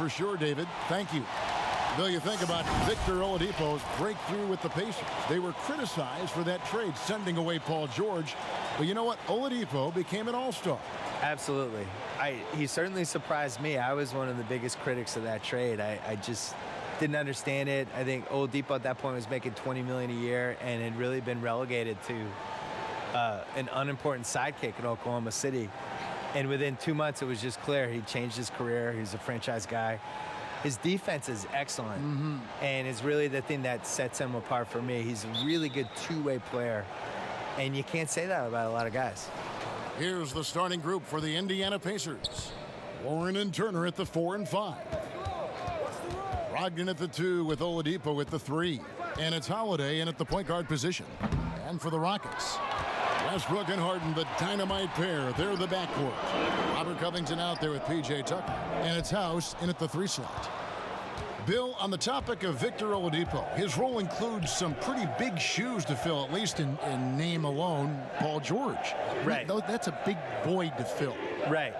For sure, David. Thank you. Bill, you think about Victor Oladipo's breakthrough with the Pacers. They were criticized for that trade, sending away Paul George. But you know what? Oladipo became an all-star. Absolutely. He certainly surprised me. I was one of the biggest critics of that trade. I just didn't understand it. I think Oladipo at that point was making $20 million a year and had really been relegated to an unimportant sidekick in Oklahoma City. And within 2 months, it was just clear he changed his career. He's a franchise guy. His defense is excellent, and it's really the thing that sets him apart for me. He's a really good two-way player, and you can't say that about a lot of guys. Here's the starting group for the Indiana Pacers. Warren and Turner at the 4 and 5. Brogdon at the 2 with Oladipo at the 3. And it's Holiday in at the point guard position. And for the Rockets, Westbrook and Harden, the dynamite pair. They're the backcourt. Robert Covington out there with P.J. Tucker. And it's House in at the 3 slot. Bill, on the topic of Victor Oladipo, his role includes some pretty big shoes to fill, at least in name alone, Paul George. Right. That's a big void to fill. Right.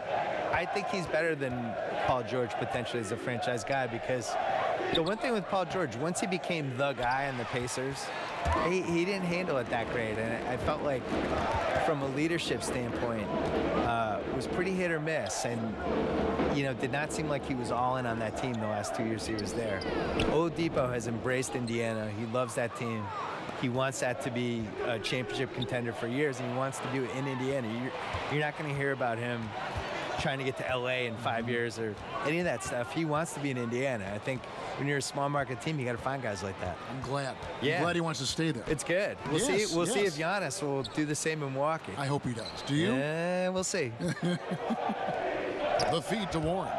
I think he's better than Paul George potentially as a franchise guy because the one thing with Paul George, once he became the guy on the Pacers, he didn't handle it that great. And I felt like from a leadership standpoint, it was pretty hit or miss. And, you know, did not seem like he was all in on that team the last 2 years he was there. Oladipo has embraced Indiana. He loves that team. He wants that to be a championship contender for years, and he wants to do it in Indiana. You're not going to hear about him trying to get to L.A. in 5 years or any of that stuff. He wants to be in Indiana. I think when you're a small market team, you got to find guys like that. I'm glad. Yeah. I'm glad he wants to stay there. It's good. We'll see. We'll see if Giannis will do the same in Milwaukee. I hope he does. Do you? Yeah, we'll see. The feed to Warren.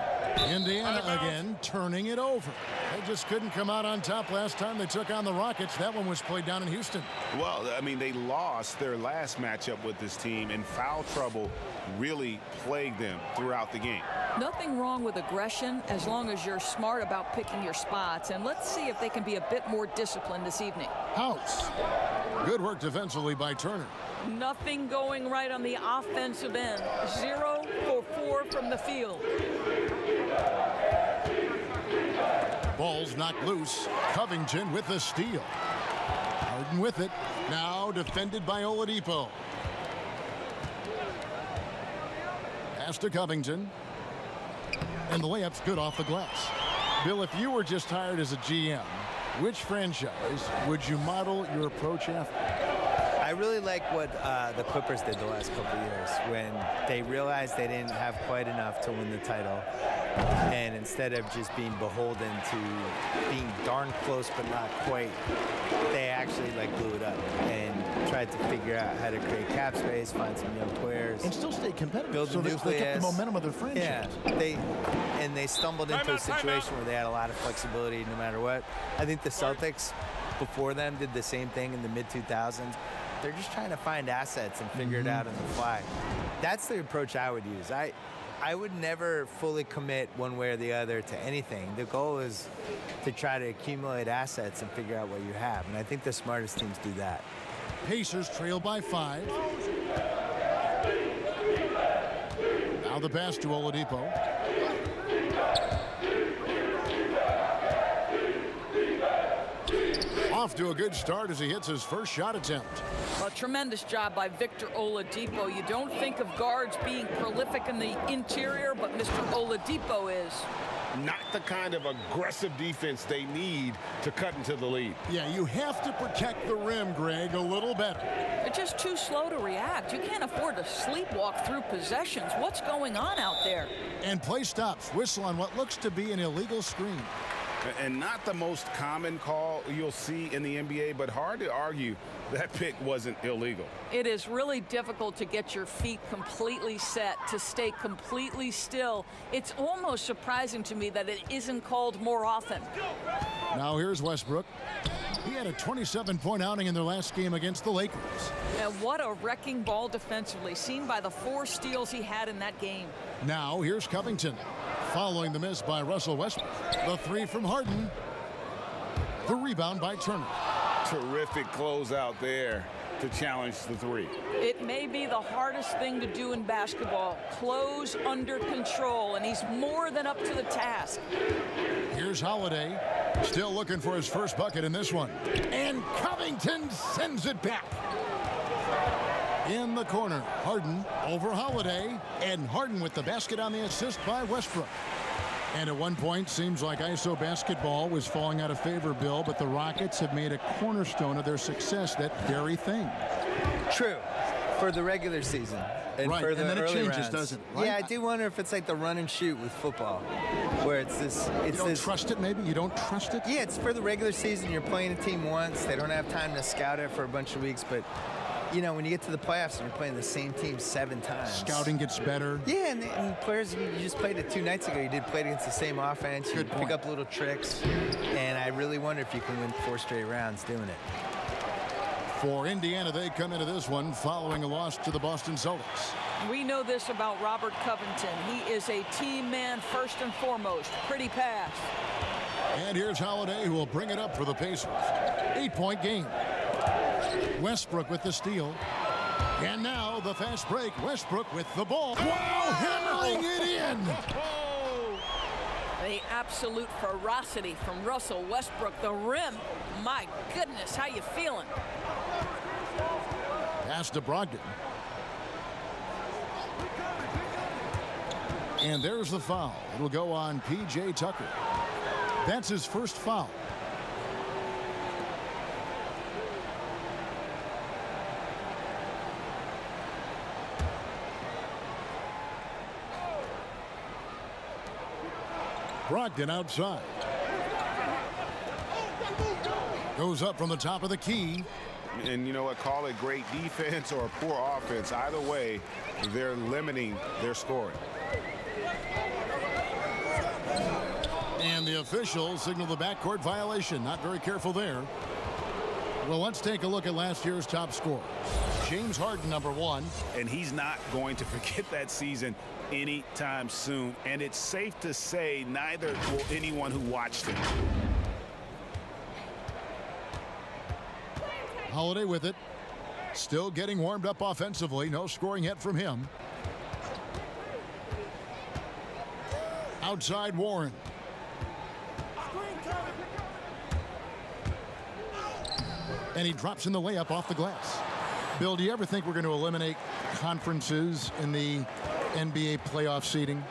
Indiana again turning it over. They just couldn't come out on top last time they took on the Rockets. That one was played down in Houston. Well, I mean, they lost their last matchup with this team, and foul trouble really plagued them throughout the game. Nothing wrong with aggression as long as you're smart about picking your spots. And let's see if they can be a bit more disciplined this evening. House. Good work defensively by Turner. Nothing going right on the offensive end. 0 for 4 from the field. Ball's knocked loose. Covington with the steal. Harden with it. Now defended by Oladipo. Pass to Covington. And the layup's good off the glass. Bill, if you were just hired as a GM, which franchise would you model your approach after? I really like what the Clippers did the last couple of years when they realized they didn't have quite enough to win the title. And instead of just being beholden to being darn close but not quite, they actually blew it up and tried to figure out how to create cap space, find some young players, and still stay competitive. Build so the they kept the momentum of their franchise. Yeah, they stumbled into a situation where they had a lot of flexibility no matter what. I think the Celtics before them did the same thing in the mid-2000s. They're just trying to find assets and figure it out on the fly. That's the approach I would use. I would never fully commit one way or the other to anything. The goal is to try to accumulate assets and figure out what you have. And I think the smartest teams do that. Pacers trail by 5. Now the pass to Oladipo. Off to a good start as he hits his first shot attempt. A tremendous job by Victor Oladipo. You don't think of guards being prolific in the interior, but Mr. Oladipo is. Not the kind of aggressive defense they need to cut into the lead. Yeah, you have to protect the rim, Greg, a little better. They're just too slow to react. You can't afford to sleepwalk through possessions. What's going on out there? And play stops. Whistle on what looks to be an illegal screen. And not the most common call you'll see in the NBA, but hard to argue that pick wasn't illegal. It is really difficult to get your feet completely set, to stay completely still. It's almost surprising to me that it isn't called more often. Now here's Westbrook. He had a 27-point outing in their last game against the Lakers. And what a wrecking ball defensively, seen by the 4 steals he had in that game. Now here's Covington. Following the miss by Russell Westbrook. The 3 from Harden. The rebound by Turner. Terrific closeout there to challenge the 3. It may be the hardest thing to do in basketball. Close under control, and he's more than up to the task. Here's Holiday. Still looking for his first bucket in this one. And Covington sends it back. In the corner, Harden over Holiday. And Harden with the basket on the assist by Westbrook. And at one point, seems like ISO basketball was falling out of favor, Bill, but the Rockets have made a cornerstone of their success, that very thing. True. For the regular season. And right, for the and then it early changes, rounds. doesn't it? Right? Yeah, I do wonder if it's like the run and shoot with football, where it's this. You don't trust it, maybe? You don't trust it? Yeah, it's for the regular season. You're playing a team once. They don't have time to scout it for a bunch of weeks, but you know, when you get to the playoffs and you're playing the same team 7 times. Scouting gets better. Yeah, and players, you just played it 2 nights ago. You did play it against the same offense. You pick up little tricks. And I really wonder if you can win 4 straight rounds doing it. For Indiana, they come into this one following a loss to the Boston Celtics. We know this about Robert Covington. He is a team man first and foremost. Pretty pass. And here's Holiday, who will bring it up for the Pacers. 8-point game. Westbrook with the steal. And now the fast break. Westbrook with the ball. Wow, hammering it in. The absolute ferocity from Russell Westbrook. The rim. My goodness, how you feeling? Pass to Brogdon. And there's the foul. It'll go on P.J. Tucker. That's his first foul. Brogdon outside. Goes up from the top of the key. And you know what? Call it great defense or poor offense. Either way, they're limiting their scoring. And the officials signal the backcourt violation. Not very careful there. Well, let's take a look at last year's top scorer. James Harden, number 1. And he's not going to forget that season anytime soon. And it's safe to say neither will anyone who watched him. Holiday with it. Still getting warmed up offensively. No scoring yet from him. Outside Warren. And he drops in the layup off the glass. Bill, do you ever think we're going to eliminate conferences in the NBA playoff seeding?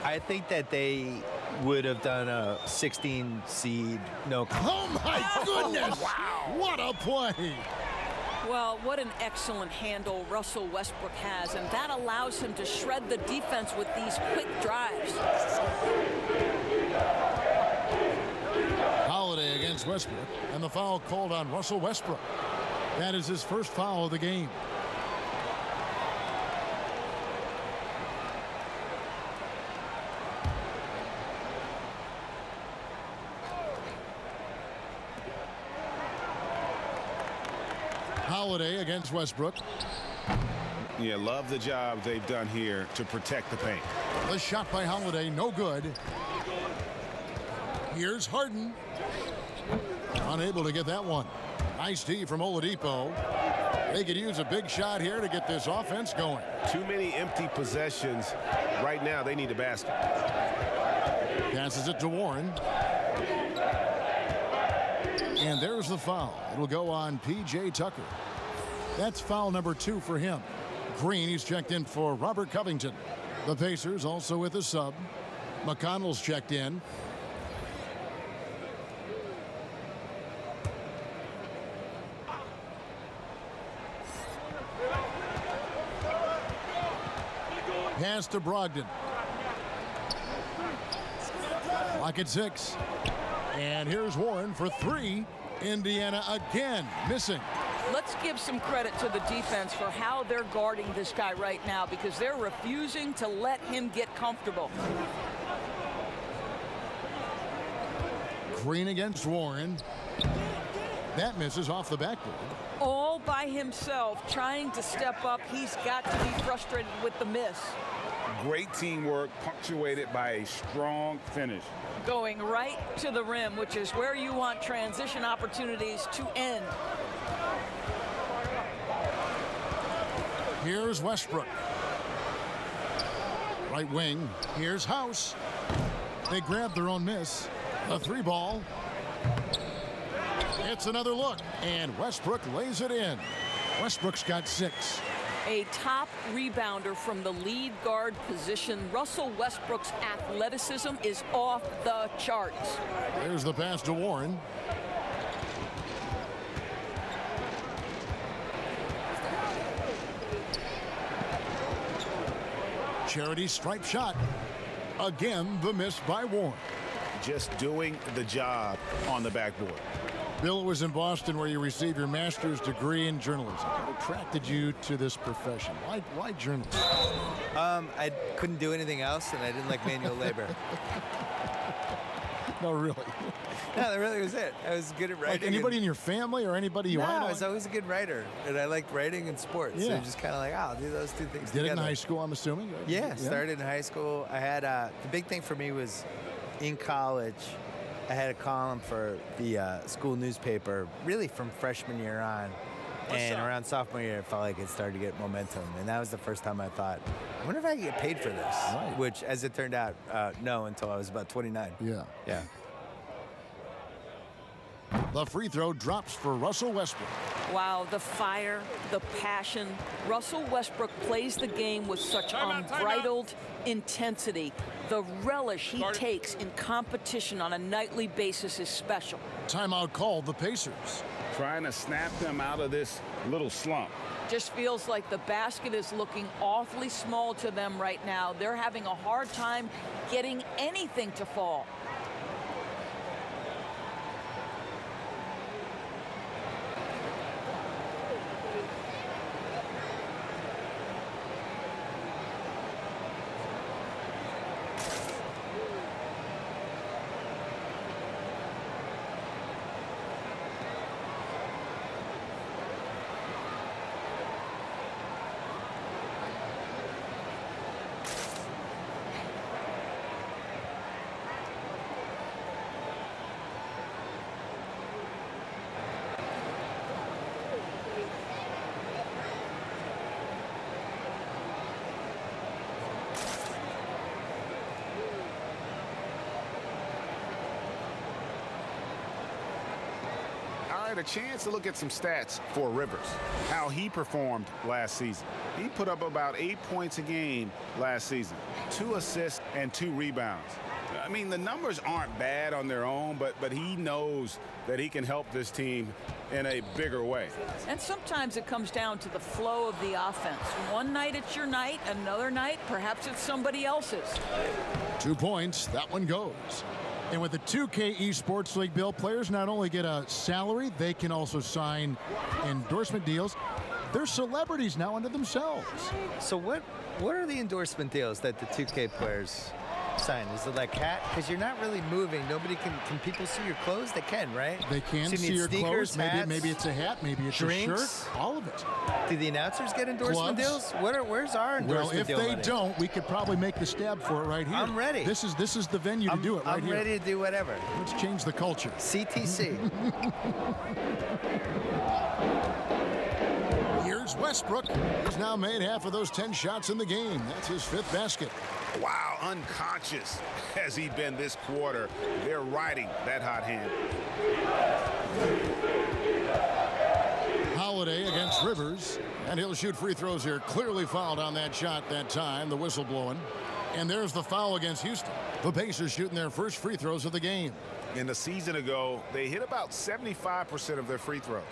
I think that they would have done a 16 seed. No. Oh, my goodness. Wow. What a play. Well, what an excellent handle Russell Westbrook has, and that allows him to shred the defense with these quick drives. Holiday against Westbrook, and the foul called on Russell Westbrook. That is his first foul of the game. Holiday against Westbrook. Yeah, love the job they've done here to protect the paint. The shot by Holiday, no good. Here's Harden. Unable to get that one. Nice D from Oladipo. They could use a big shot here to get this offense going. Too many empty possessions. Right now, they need a basket. Passes it to Warren. And there's the foul. It'll go on P.J. Tucker. That's foul number 2 for him. Green, he's checked in for Robert Covington. The Pacers also with a sub. McConnell's checked in. Pass to Brogdon. Clock at 6. And here's Warren for 3. Indiana again missing. Let's give some credit to the defense for how they're guarding this guy right now, because they're refusing to let him get comfortable. Green against Warren. That misses off the backboard. All by himself, trying to step up. He's got to be frustrated with the miss. Great teamwork, punctuated by a strong finish. Going right to the rim, which is where you want transition opportunities to end. Here's Westbrook. Right wing. Here's House. They grab their own miss. A three ball. It's another look, and Westbrook lays it in. Westbrook's got 6. A top rebounder from the lead guard position. Russell Westbrook's athleticism is off the charts. There's the pass to Warren. Charity stripe shot. Again, the miss by Warren. Just doing the job on the backboard. Bill, it was in Boston where you received your master's degree in journalism. What attracted you to this profession? Why journalism? I couldn't do anything else, and I didn't like manual labor. No, really. No, that really was it. I was good at writing. Like anybody in your family or anybody you No, idolize? I was always a good writer, and I liked writing and sports. So Yeah. just kind of like, I'll do those two things Did it together. in high school, I'm assuming? Yeah, started in high school. I had the big thing for me was in college. I had a column for the school newspaper, really from freshman year on. And around sophomore year, it felt like it started to get momentum. And that was the first time I thought, I wonder if I could get paid for this. Right. Which, as it turned out, no, until I was about 29. Yeah. Yeah. The free throw drops for Russell Westbrook. Wow, the fire, the passion. Russell Westbrook plays the game with such unbridled intensity. The relish he takes in competition on a nightly basis is special. Timeout called the Pacers. Trying to snap them out of this little slump. Just feels like the basket is looking awfully small to them right now. They're having a hard time getting anything to fall. A chance to look at some stats for Rivers, how he performed last season. He put up about 8 points a game last season, 2 assists and 2 rebounds. I mean, the numbers aren't bad on their own, but he knows that he can help this team in a bigger way. And sometimes it comes down to the flow of the offense. One night it's your night, another night perhaps it's somebody else's. 2 points, that one goes. And with the 2K Esports League, Bill, players not only get a salary, they can also sign endorsement deals. They're celebrities now unto themselves. So what are the endorsement deals that the 2K players sign? Is it like hat? Because you're not really moving. Nobody can people see your clothes? They can, right? They can So you see need your sneakers, clothes. hats, Maybe it's a hat. Maybe it's drinks. a shirt. All of it. Do the announcers get endorsement Gloves. deals? Where's our Well, endorsement if deal they money? don't, we could probably make the stab for it right here. I'm ready. This is the venue to do it right I'm here. ready to do whatever. Let's change the culture. CTC. Here's Westbrook. He's now made half of those 10 shots in the game. That's his 5th basket. Wow, unconscious has he been this quarter. They're riding that hot hand. Holiday against Rivers, and he'll shoot free throws here. Clearly fouled on that shot that time, the whistle blowing. And there's the foul against Houston. The Pacers shooting their first free throws of the game. In a season ago, they hit about 75% of their free throws.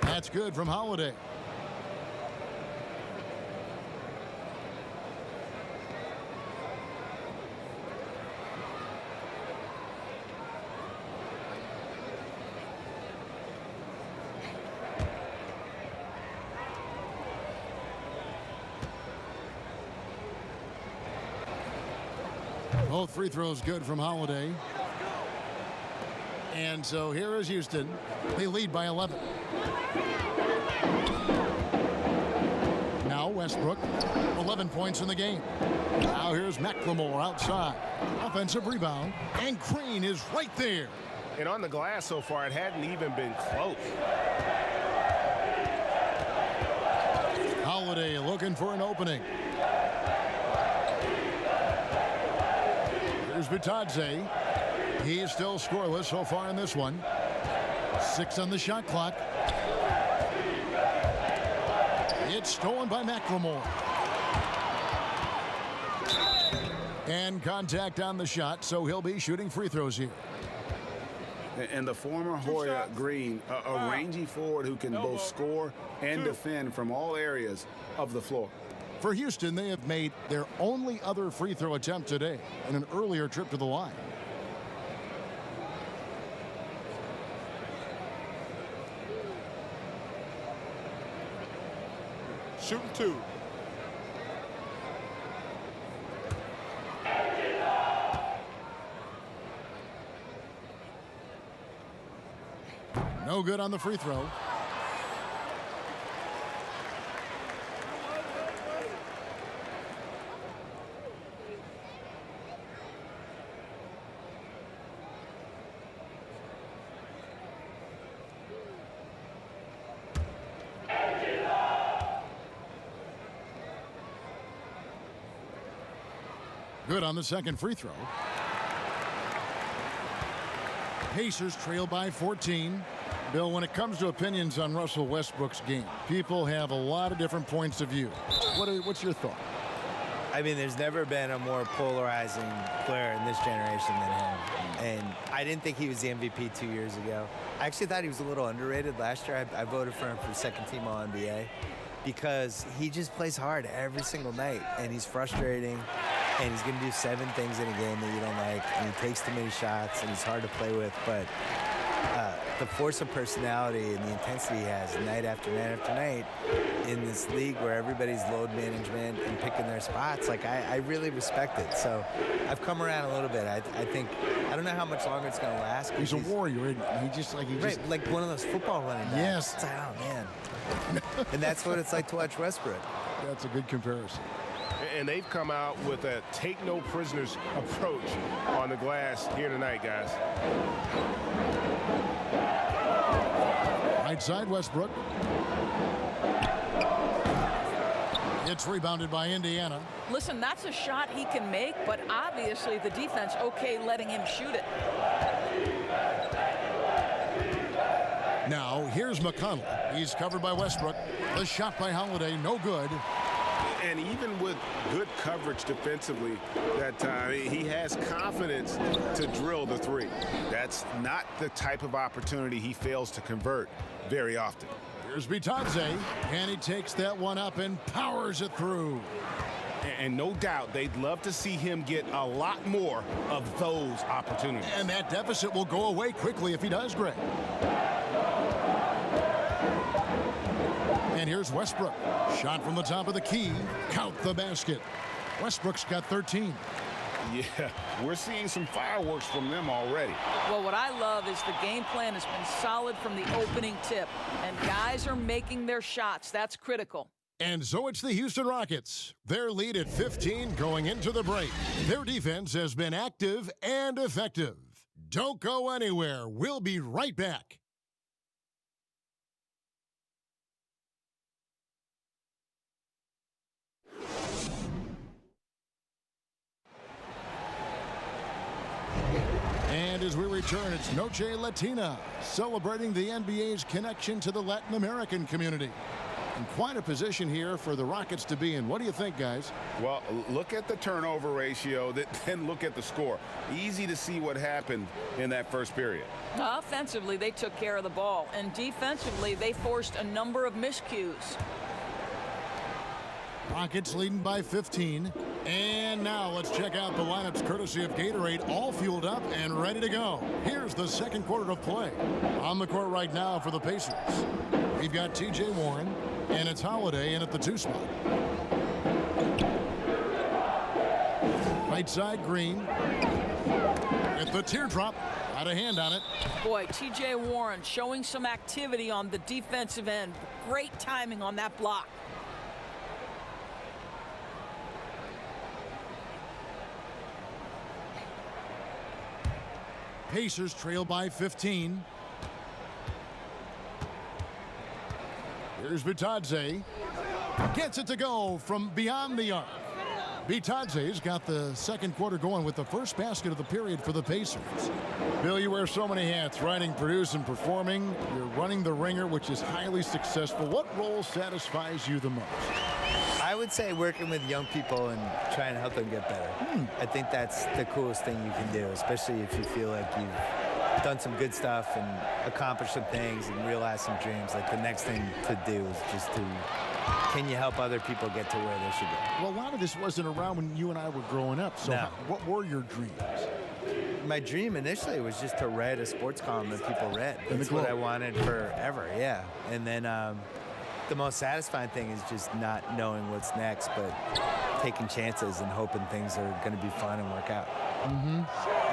That's good from Holiday. Both free throws good from Holiday. And so here is Houston. They lead by 11. Now Westbrook. 11 points in the game. Now here's McLemore outside. Offensive rebound. And Green is right there. And on the glass so far, it hadn't even been close. Holiday looking for an opening. Here's Bitadze. He's still scoreless so far in this one. 6 on the shot clock. It's stolen by McLemore. And contact on the shot, so he'll be shooting free throws here. And the former Hoya Green, a rangy forward who can both score and defend from all areas of the floor. For Houston, they have made their only other free throw attempt today in an earlier trip to the line. Shooting 2. No good on the free throw. Good on the second free throw. Pacers trail by 14. Bill, when it comes to opinions on Russell Westbrook's game, people have a lot of different points of view. What's your thought? I mean, there's never been a more polarizing player in this generation than him. And I didn't think he was the MVP 2 years ago. I actually thought he was a little underrated last year. I voted for him for second team All-NBA because he just plays hard every single night, and he's frustrating. And he's going to do 7 things in a game that you don't like, and he takes too many shots, and he's hard to play with. But the force of personality and the intensity he has night after night after night in this league where everybody's load management and picking their spots, like I really respect it. So I've come around a little bit. I think I don't know how much longer it's going to last. He's a warrior, isn't he? Like one of those football running backs. Yes. It's like, oh man. And that's what it's like to watch Westbrook. That's a good comparison. And they've come out with a take no prisoners approach on the glass here tonight, guys. Right side, Westbrook. It's rebounded by Indiana. Listen, that's a shot he can make, but obviously the defense okay letting him shoot it. Now, here's McConnell. He's covered by Westbrook. The shot by Holiday, no good. And even with good coverage defensively that time, he has confidence to drill the 3. That's not the type of opportunity he fails to convert very often. Here's Bitadze, and he takes that one up and powers it through. And no doubt they'd love to see him get a lot more of those opportunities. And that deficit will go away quickly if he does, Greg. And here's Westbrook. Shot from the top of the key. Count the basket. Westbrook's got 13. Yeah, we're seeing some fireworks from them already. Well, what I love is the game plan has been solid from the opening tip, and guys are making their shots. That's critical. And so it's the Houston Rockets. Their lead at 15 going into the break. Their defense has been active and effective. Don't go anywhere. We'll be right back. And as we return, it's Noche Latina, celebrating the NBA's connection to the Latin American community. And quite a position here for the Rockets to be in. What do you think, guys? Well, look at the turnover ratio, then look at the score. Easy to see what happened in that first period. Offensively, they took care of the ball, and defensively, they forced a number of miscues. Rockets leading by 15. And now let's check out the lineups courtesy of Gatorade, all fueled up and ready to go. Here's the second quarter of play. On the court right now for the Pacers, we've got T.J. Warren, and it's Holiday in at the 2 spot. Right side, Green. At the teardrop, got a hand on it. Boy, T.J. Warren showing some activity on the defensive end. Great timing on that block. Pacers trail by 15. Here's Bitadze. Gets it to go from beyond the arc. Bitadze's got the second quarter going with the first basket of the period for the Pacers. Bill, you wear so many hats, writing, producing, performing. You're running the ringer, which is highly successful. What role satisfies you the most? I would say working with young people and trying to help them get better. I think that's the coolest thing you can do, especially if you feel like you've done some good stuff and accomplished some things and realized some dreams. Like the next thing to do is just to, can you help other people get to where they should go? Well, a lot of this wasn't around when you and I were growing up. So No. what were your dreams? My dream initially was just to write a sports column that people read. In the That's what I Globe. wanted forever, yeah. And then the most satisfying thing is just not knowing what's next, but taking chances and hoping things are going to be fun and work out.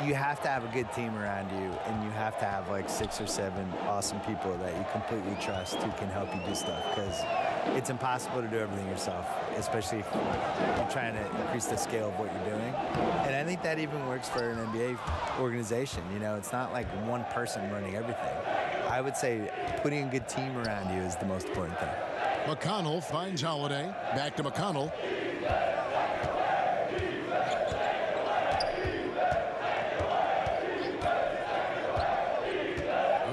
You have to have a good team around you, and you have to have like 6 or 7 awesome people that you completely trust who can help you do stuff, because it's impossible to do everything yourself, especially if you're trying to increase the scale of what you're doing. And I think that even works for an NBA organization. You know, it's not like one person running everything. I would say putting a good team around you is the most important thing. McConnell finds Holiday. Back to McConnell.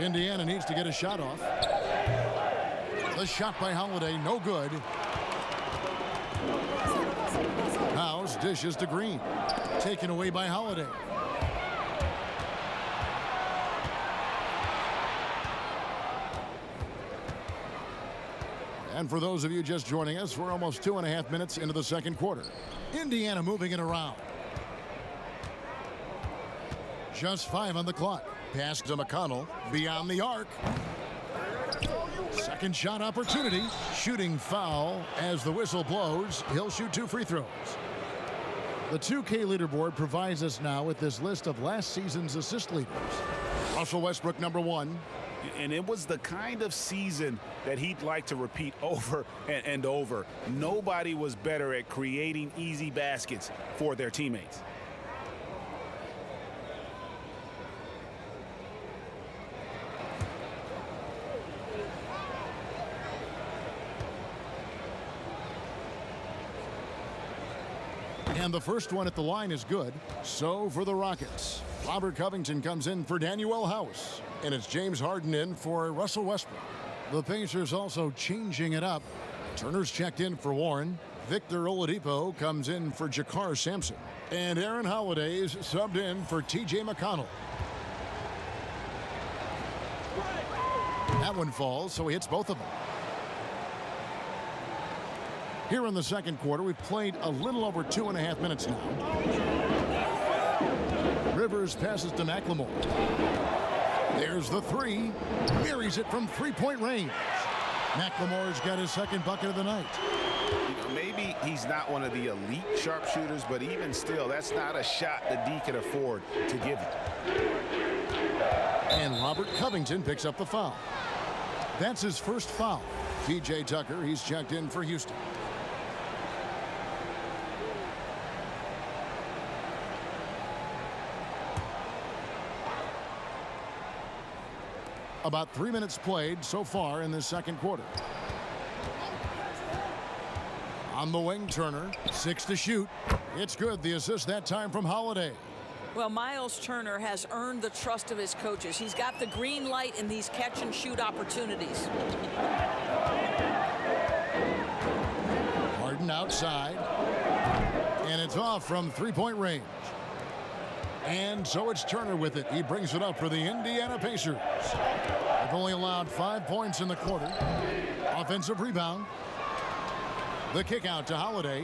Indiana needs to get a shot off. The shot by Holiday, no good. House dishes to Green. Taken away by Holiday. And for those of you just joining us, we're almost 2.5 minutes into the second quarter. Indiana moving it around. Just 5 on the clock. Pass to McConnell. Beyond the arc. Second shot opportunity. Shooting foul as the whistle blows. He'll shoot 2 free throws. The 2K leaderboard provides us now with this list of last season's assist leaders. Russell Westbrook, number 1. And it was the kind of season that he'd like to repeat over and over. Nobody was better at creating easy baskets for their teammates. And the first one at the line is good. So for the Rockets, Robert Covington comes in for Danuel House. And it's James Harden in for Russell Westbrook. The Pacers also changing it up. Turner's checked in for Warren. Victor Oladipo comes in for Jakar Sampson. And Aaron Holiday's subbed in for TJ McConnell. That one falls, so he hits both of them. Here in the second quarter, we've played a little over 2.5 minutes now. Rivers passes to McLemore. There's the 3. Buries it from 3-point range. McLemore's got his second bucket of the night. Maybe he's not one of the elite sharpshooters, but even still, that's not a shot that D can afford to give you. And Robert Covington picks up the foul. That's his first foul. P.J. Tucker, he's checked in for Houston. About 3 minutes played so far in this second quarter. On the wing, Turner. 6 to shoot. It's good. The assist that time from Holiday. Well, Miles Turner has earned the trust of his coaches. He's got the green light in these catch-and-shoot opportunities. Harden outside. And it's off from 3-point range. And so it's Turner with it. He brings it up for the Indiana Pacers. They've only allowed 5 points in the quarter. Offensive rebound. The kick out to Holiday.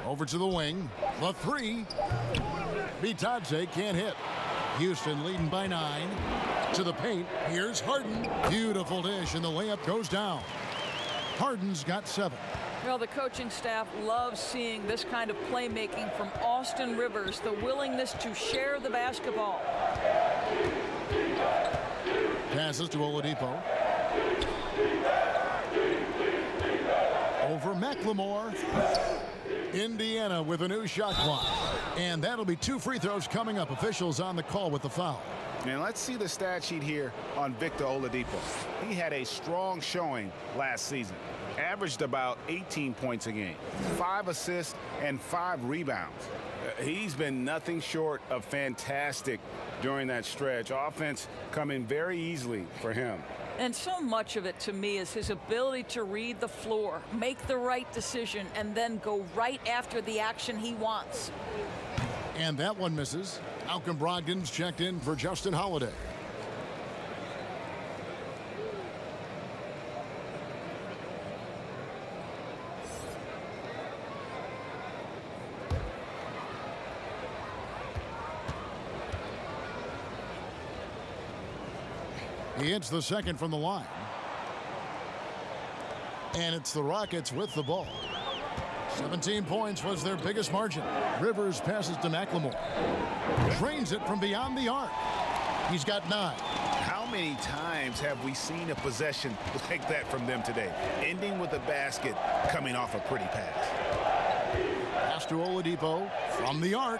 Over to the wing. The 3. Bitadze can't hit. Houston leading by 9. To the paint. Here's Harden. Beautiful dish, and the layup goes down. Harden's got 7. Well, the coaching staff loves seeing this kind of playmaking from Austin Rivers, the willingness to share the basketball. Passes to Oladipo. Over McLemore. Indiana with a new shot clock. And that'll be 2 free throws coming up. Officials on the call with the foul. And let's see the stat sheet here on Victor Oladipo. He had a strong showing last season. Averaged about 18 points a game, 5 assists, and 5 rebounds. He's been nothing short of fantastic during that stretch. Offense coming very easily for him. And so much of it, to me, is his ability to read the floor, make the right decision, and then go right after the action he wants. And that one misses. Malcolm Brogdon's checked in for Justin Holiday. He hits the second from the line. And it's the Rockets with the ball. 17 points was their biggest margin. Rivers passes to McLemore. Drains it from beyond the arc. He's got 9. How many times have we seen a possession like that from them today? Ending with a basket coming off a pretty pass. Pass to Oladipo from the arc.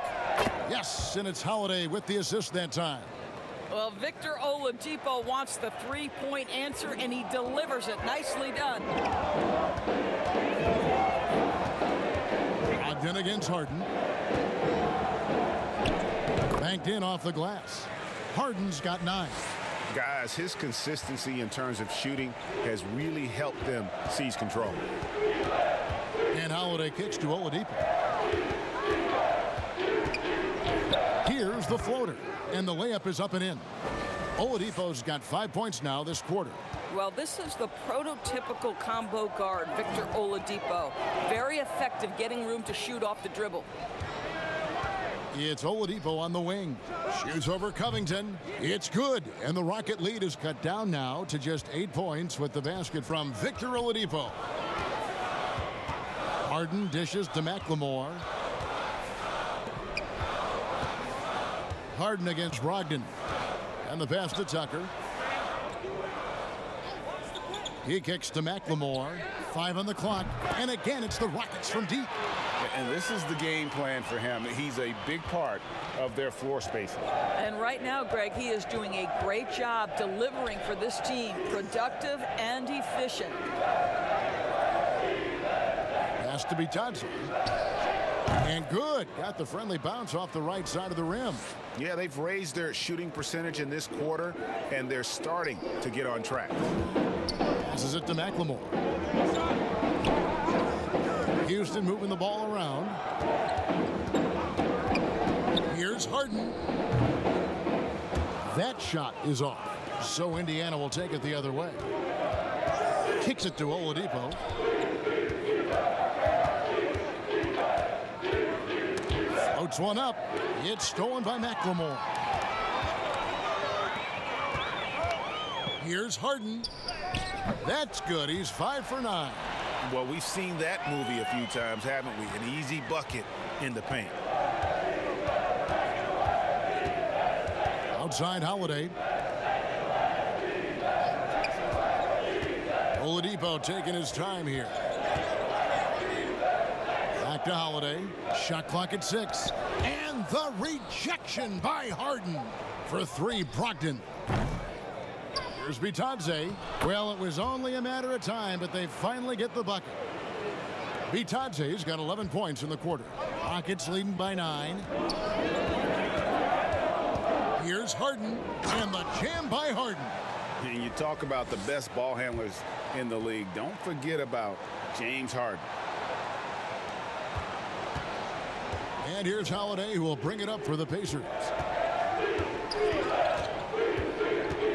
Yes, and it's Holiday with the assist that time. Well, Victor Oladipo wants the three-point answer, and he delivers it. Nicely done. Brogdon against Harden. Banked in off the glass. Harden's got 9. Guys, his consistency in terms of shooting has really helped them seize control. And Holiday kicks to Oladipo. Here's the floater. And the layup is up and in. Oladipo's got 5 points now this quarter. Well, this is the prototypical combo guard, Victor Oladipo. Very effective getting room to shoot off the dribble. It's Oladipo on the wing. Shoots over Covington. It's good. And the Rocket lead is cut down now to just 8 points with the basket from Victor Oladipo. Harden dishes to McLemore. Harden against Brogdon. And the pass to Tucker. He kicks to McLemore. 5 on the clock. And again, it's the Rockets from deep. And this is the game plan for him. He's a big part of their floor spacing. And right now, Greg, he is doing a great job delivering for this team. Productive and efficient. Has to be Johnson. And good. Got the friendly bounce off the right side of the rim. Yeah, they've raised their shooting percentage in this quarter, and they're starting to get on track. Passes it to McLemore. Houston moving the ball around. Here's Harden. That shot is off. So Indiana will take it the other way. Kicks it to Oladipo. Floats one up. It's stolen by McLemore. Here's Harden. That's good. He's 5 for 9. Well, we've seen that movie a few times, haven't we? An easy bucket in the paint. Outside Holiday. Oladipo taking his time here. Back to Holiday. Shot clock at 6. And the rejection by Harden. For 3, Brogdon. Here's Bitadze. Well, it was only a matter of time, but they finally get the bucket. Bitadze's got 11 points in the quarter. Rockets leading by 9. Here's Harden. And the jam by Harden. And you talk about the best ball handlers in the league. Don't forget about James Harden. And here's Holiday, who will bring it up for the Pacers.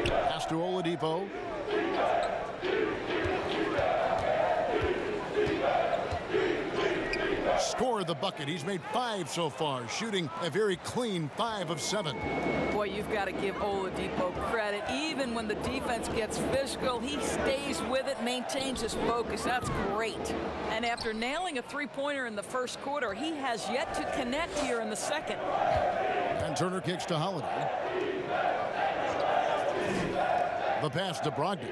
Pass to Oladipo. Scored the bucket. He's made 5 so far, shooting a very clean 5 of 7. Boy, you've got to give Oladipo credit. Even when the defense gets physical, he stays with it, maintains his focus. That's great. And after nailing a three-pointer in the first quarter, he has yet to connect here in the second. And Turner kicks to Holiday. The pass to Brogdon.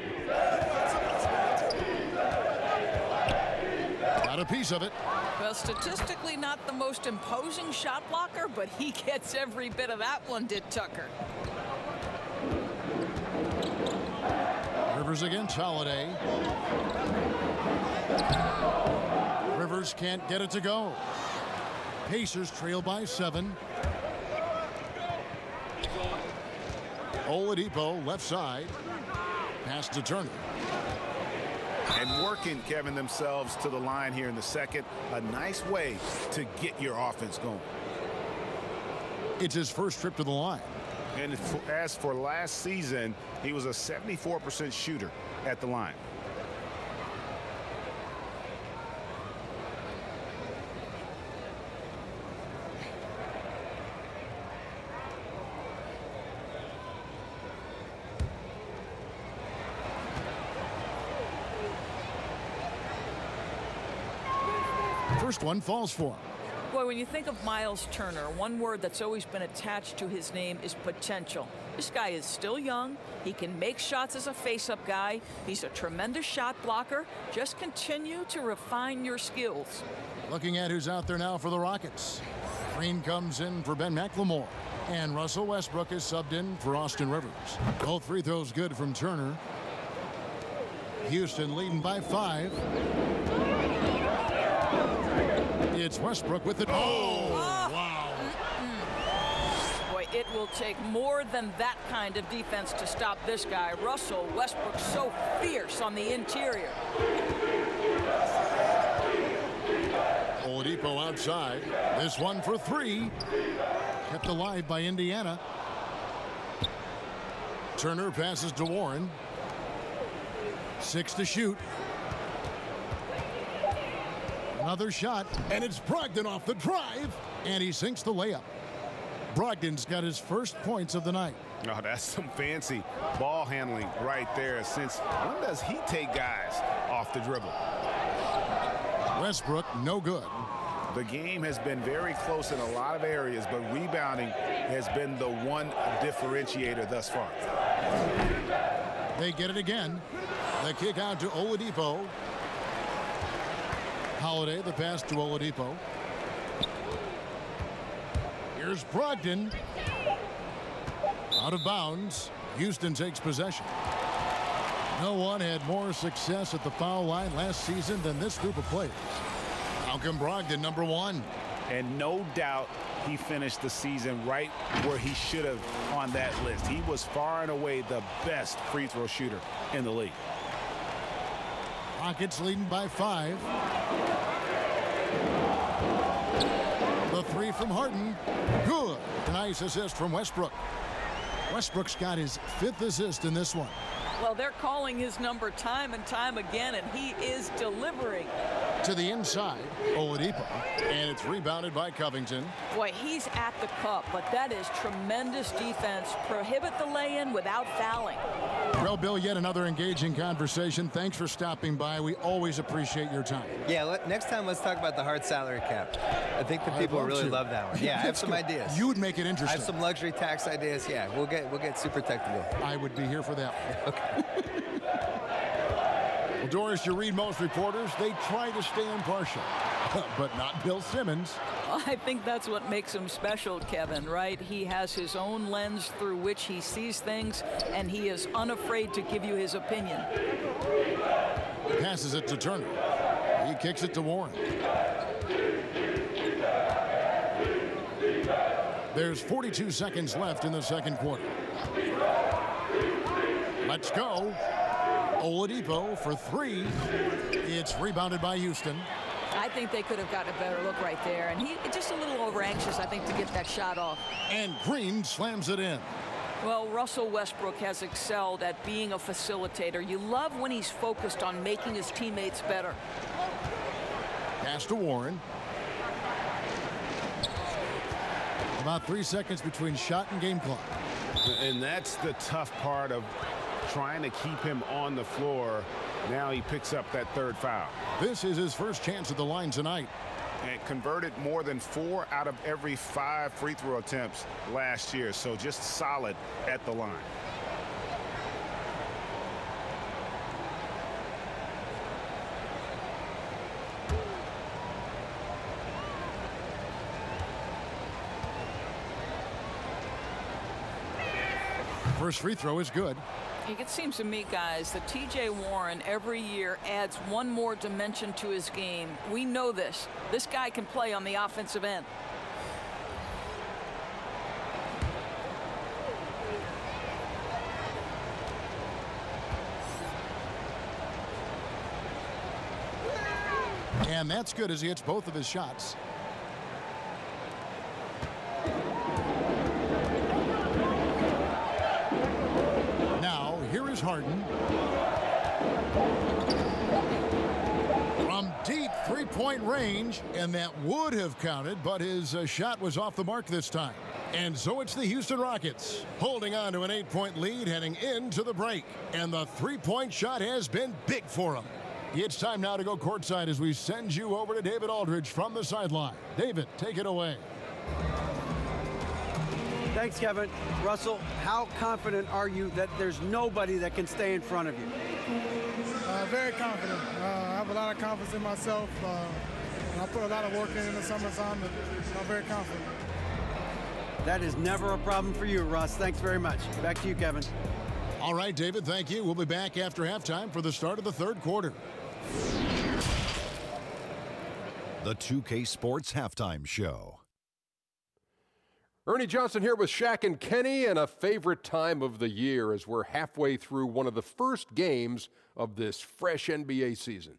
Got a piece of it. Well, statistically not the most imposing shot blocker, but he gets every bit of that one, did Tucker. Rivers against Holiday. Rivers can't get it to go. Pacers trail by 7. Oladipo left side. Pass to Turner. And working, Kevin, themselves to the line here in the second. A nice way to get your offense going. It's his first trip to the line. And as for last season, he was a 74% shooter at the line. First one falls for him. Boy, when you think of Miles Turner, one word that's always been attached to his name is potential. This guy is still young. He can make shots as a face-up guy. He's a tremendous shot blocker. Just continue to refine your skills. Looking at who's out there now for the Rockets. Green comes in for Ben McLemore. And Russell Westbrook is subbed in for Austin Rivers. Both free throws good from Turner. Houston leading by 5. It's Westbrook with it. Oh, wow. Boy, it will take more than that kind of defense to stop this guy. Russell Westbrook so fierce on the interior. Oladipo outside. This one for 3. Kept alive by Indiana. Turner passes to Warren. 6 to shoot. Another shot, and it's Brogdon off the drive, and he sinks the layup. Brogdon's got his first points of the night. Oh, that's some fancy ball handling right there. Since when does he take guys off the dribble? Westbrook, no good. The game has been very close in a lot of areas, but rebounding has been the one differentiator thus far. They get it again. The kick out to Oladipo. Holiday, the pass to Oladipo. Here's Brogdon. Out of bounds. Houston takes possession. No one had more success at the foul line last season than this group of players. Malcolm Brogdon, number 1. And no doubt he finished the season right where he should have on that list. He was far and away the best free throw shooter in the league. Rockets leading by 5. The 3 from Harden. Good. Nice assist from Westbrook. Westbrook's got his 5th assist in this one. Well, they're calling his number time and time again, and he is delivering. To the inside, Oladipo. And it's rebounded by Covington. Boy, he's at the cup, but that is tremendous defense. Prohibit the lay-in without fouling. Well, Bill, yet another engaging conversation. Thanks for stopping by. We always appreciate your time. Yeah, next time let's talk about the hard salary cap. I think the people really love that one. Yeah, I have some ideas. You would make it I interesting. have some luxury tax ideas. Yeah, we'll get super technical. I would be here for that. Okay. Well, Doris, you read most reporters. They try to stay impartial, but not Bill Simmons. I think that's what makes him special, Kevin, right? He has his own lens through which he sees things, and he is unafraid to give you his opinion. He passes it to Turner. He kicks it to Warren. There's 42 seconds left in the second quarter. Let's go. Oladipo for 3. It's rebounded by Houston. I think they could have gotten a better look right there, and he just a little over anxious, I think, to get that shot off. And Green slams it in. Well, Russell Westbrook has excelled at being a facilitator. You love when he's focused on making his teammates better. Pass to Warren. About 3 seconds between shot and game clock. And that's the tough part of trying to keep him on the floor. Now he picks up that 3rd foul. This is his first chance at the line tonight. And converted more than 4 out of every 5 free throw attempts last year. So just solid at the line. First free throw is good. It seems to me, guys, that T.J. Warren every year adds one more dimension to his game. We know this. This guy can play on the offensive end. And that's good as he hits both of his shots. Now, here is Harden. From deep three-point range, and that would have counted, but his shot was off the mark this time. And so it's the Houston Rockets holding on to an 8-point lead heading into the break. And the three-point shot has been big for him. It's time now to go courtside as we send you over to David Aldridge from the sideline. David, take it away. Thanks, Kevin. Russell, how confident are you that there's nobody that can stay in front of you? Very confident. I have a lot of confidence in myself. I put a lot of work in the summertime, and I'm very confident. That is never a problem for you, Russ. Thanks very much. Back to you, Kevin. All right, David, thank you. We'll be back after halftime for the start of the third quarter. The 2K Sports Halftime Show. Ernie Johnson here with Shaq and Kenny, and a favorite time of the year as we're halfway through one of the first games of this fresh NBA season.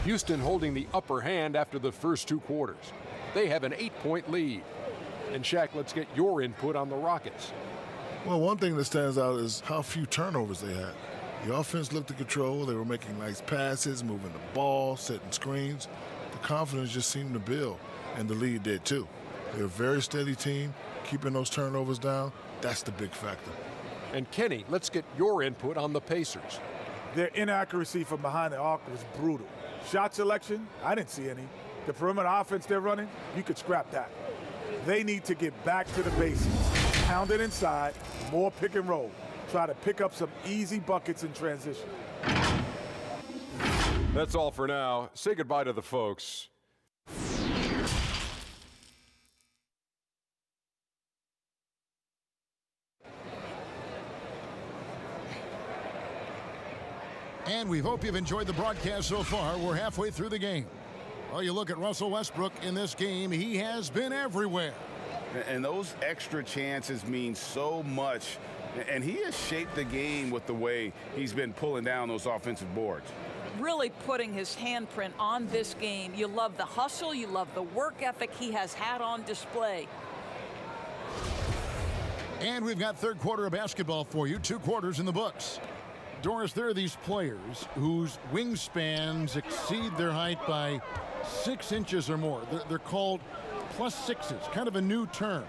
Houston holding the upper hand after the first two quarters. They have an 8-point lead. And Shaq, let's get your input on the Rockets. Well, one thing that stands out is how few turnovers they had. The offense looked in control. They were making nice passes, moving the ball, setting screens. The confidence just seemed to build, and the lead did too. They're a very steady team, keeping those turnovers down. That's the big factor. And Kenny, let's get your input on the Pacers. Their inaccuracy from behind the arc was brutal. Shot selection, I didn't see any. The perimeter offense they're running, you could scrap that. They need to get back to the basics. Pound it inside, more pick and roll. Try to pick up some easy buckets in transition. That's all for now. Say goodbye to the folks. And we hope you've enjoyed the broadcast so far. We're halfway through the game. Well, you look at Russell Westbrook in this game. He has been everywhere. And those extra chances mean so much. And he has shaped the game with the way he's been pulling down those offensive boards. Really putting his handprint on this game. You love the hustle. You love the work ethic he has had on display. And we've got third quarter of basketball for you. 2 quarters in the books. Doris, there are these players whose wingspans exceed their height by 6 inches or more. They're called +6s, kind of a new term.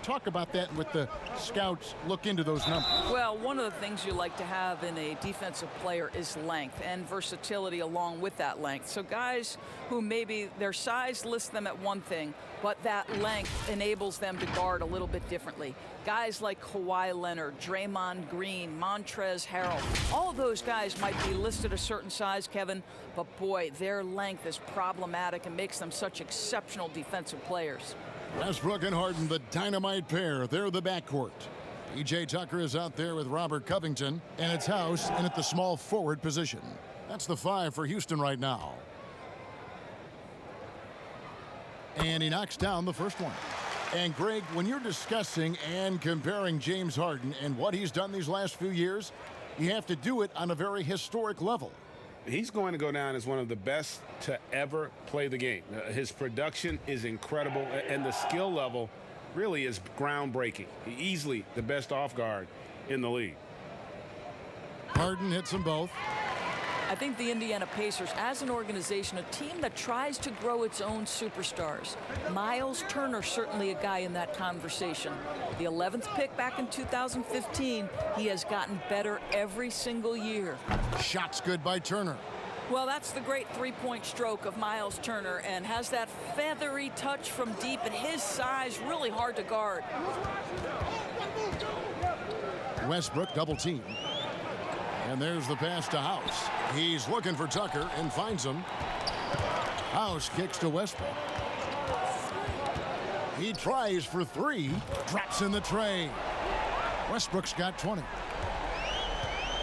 Talk about that with the scouts look into those numbers. Well, one of the things you like to have in a defensive player is length and versatility along with that length. So guys who maybe their size lists them at one thing, but that length enables them to guard a little bit differently. Guys like Kawhi Leonard, Draymond Green, Montrezl Harrell, all those guys might be listed a certain size, Kevin, but boy, their length is problematic and makes them such exceptional defensive players. Westbrook and Harden, the dynamite pair. They're the backcourt. P.J. Tucker is out there with Robert Covington, and it's House in at the small forward position. That's the 5 for Houston right now. And he knocks down the first one. And Greg, when you're discussing and comparing James Harden and what he's done these last few years, you have to do it on a very historic level. He's going to go down as one of the best to ever play the game. His production is incredible, and the skill level really is groundbreaking. Easily the best off guard in the league. Harden hits them both. I think the Indiana Pacers, as an organization, a team that tries to grow its own superstars. Miles Turner, certainly a guy in that conversation. The 11th pick back in 2015, he has gotten better every single year. Shots good by Turner. Well, that's the great three-point stroke of Miles Turner, and has that feathery touch from deep, and his size really hard to guard. Westbrook double team. And there's the pass to House. He's looking for Tucker and finds him. House kicks to Westbrook. He tries for three, drops in the tray. Westbrook's got 20.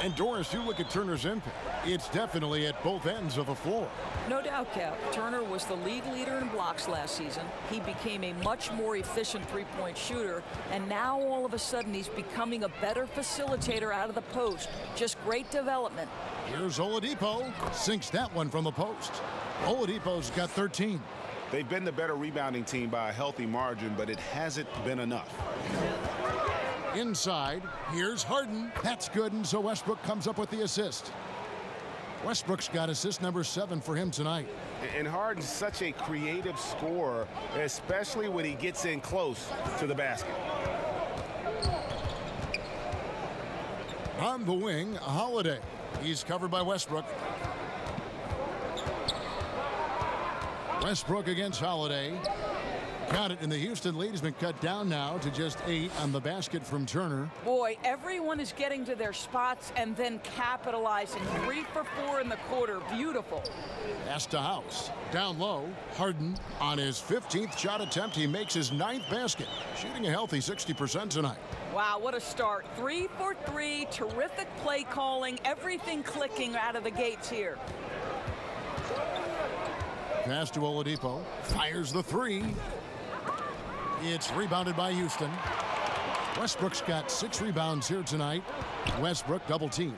And Doris, you look at Turner's impact. It's definitely at both ends of the floor. No doubt, Cap. Turner was the league leader in blocks last season. He became a much more efficient three-point shooter, and now all of a sudden he's becoming a better facilitator out of the post. Just great development. Here's Oladipo. Sinks that one from the post. Oladipo's got 13. They've been the better rebounding team by a healthy margin, but it hasn't been enough. Inside, here's Harden. That's good, and so Westbrook comes up with the assist. Westbrook's got assist number 7 for him tonight. And Harden's such a creative scorer, especially when he gets in close to the basket. On the wing, Holiday. He's covered by Westbrook. Westbrook against Holiday. Got it, and the Houston lead has been cut down now to just 8 on the basket from Turner. Boy, everyone is getting to their spots and then capitalizing. 3 for 4 in the quarter. Beautiful. Pass to House. Down low, Harden on his 15th shot attempt. He makes his 9th basket, shooting a healthy 60% tonight. Wow, what a start. 3 for 3, terrific play calling, everything clicking out of the gates here. Pass to Oladipo. Fires the 3. It's rebounded by Houston. Westbrook's got 6 rebounds here tonight. Westbrook double team.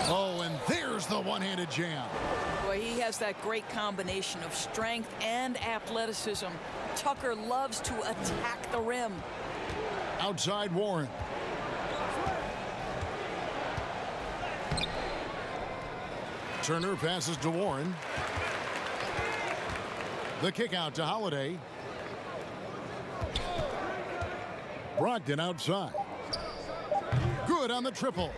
Oh, and there's the one-handed jam. Boy, he has that great combination of strength and athleticism. Tucker loves to attack the rim. Outside Warren. Turner passes to Warren. The kick out to Holiday. Brogdon outside. Good on the triple.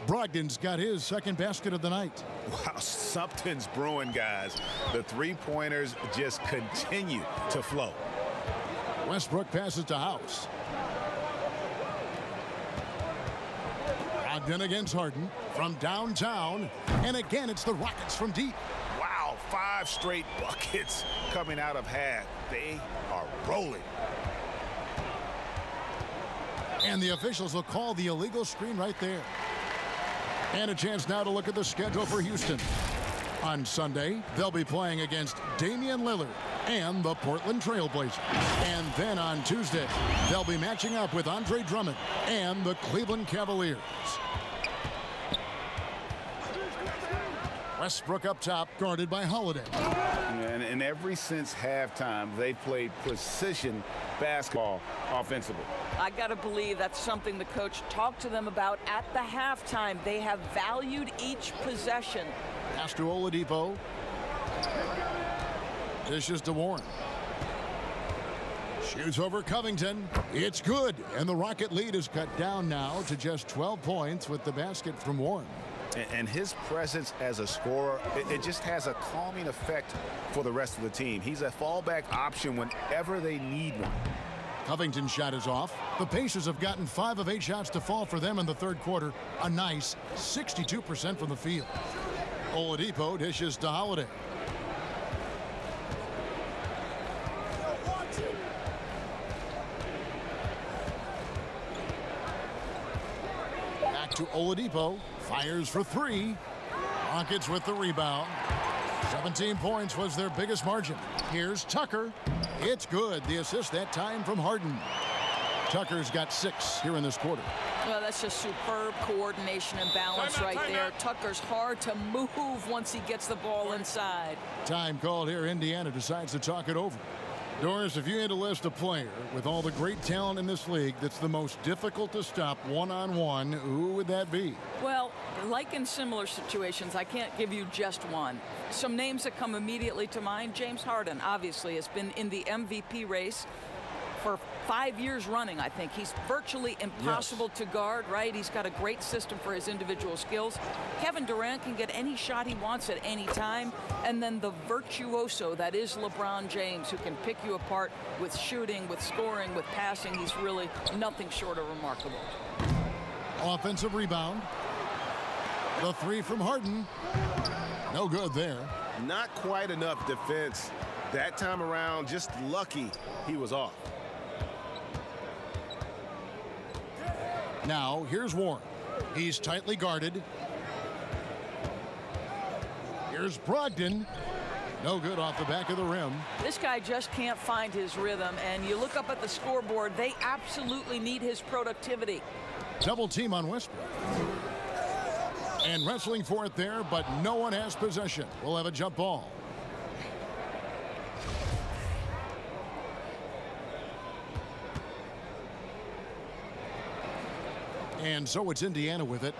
Brogdon's got his second basket of the night. Wow, something's brewing, guys. The three-pointers just continue to flow. Westbrook passes to House. Brogdon against Harden from downtown. And again, it's the Rockets from deep. Wow, 5 straight buckets coming out of half. They are rolling. And the officials will call the illegal screen right there. And a chance now to look at the schedule for Houston. On Sunday, they'll be playing against Damian Lillard and the Portland Trail Blazers. And then on Tuesday, they'll be matching up with Andre Drummond and the Cleveland Cavaliers. Westbrook up top, guarded by Holiday. And ever since halftime, they played precision basketball offensively. I got to believe that's something the coach talked to them about at the halftime. They have valued each possession. Pass to Oladipo. Dishes to Warren. Shoots over Covington. It's good. And the Rocket lead is cut down now to just 12 points with the basket from Warren. And his presence as a scorer, it just has a calming effect for the rest of the team. He's a fallback option whenever they need one. Covington's shot is off. The Pacers have gotten 5 of 8 shots to fall for them in the third quarter. A nice 62% from the field. Oladipo dishes to Holiday. Back to Oladipo. Fires for 3. Rockets with the rebound. 17 points was their biggest margin. Here's Tucker. It's good. The assist that time from Harden. Tucker's got 6 here in this quarter. Well, that's just superb coordination and balance right there. Tucker's hard to move once he gets the ball inside. Time called here. Indiana decides to talk it over. Doris, if you had to list a player with all the great talent in this league that's the most difficult to stop one-on-one, who would that be? Well, like in similar situations, I can't give you just one. Some names that come immediately to mind: James Harden, obviously, has been in the MVP race for 5 years running, I think. He's virtually impossible to guard, right? He's got a great system for his individual skills. Kevin Durant can get any shot he wants at any time. And then the virtuoso that is LeBron James, who can pick you apart with shooting, with scoring, with passing. He's really nothing short of remarkable. Offensive rebound. The 3 from Harden. No good there. Not quite enough defense that time around. Just lucky he was off. Now, here's Warren. He's tightly guarded. Here's Brogdon. No good off the back of the rim. This guy just can't find his rhythm, and you look up at the scoreboard, they absolutely need his productivity. Double team on Westbrook. And wrestling for it there, but no one has possession. We'll have a jump ball. And so it's Indiana with it.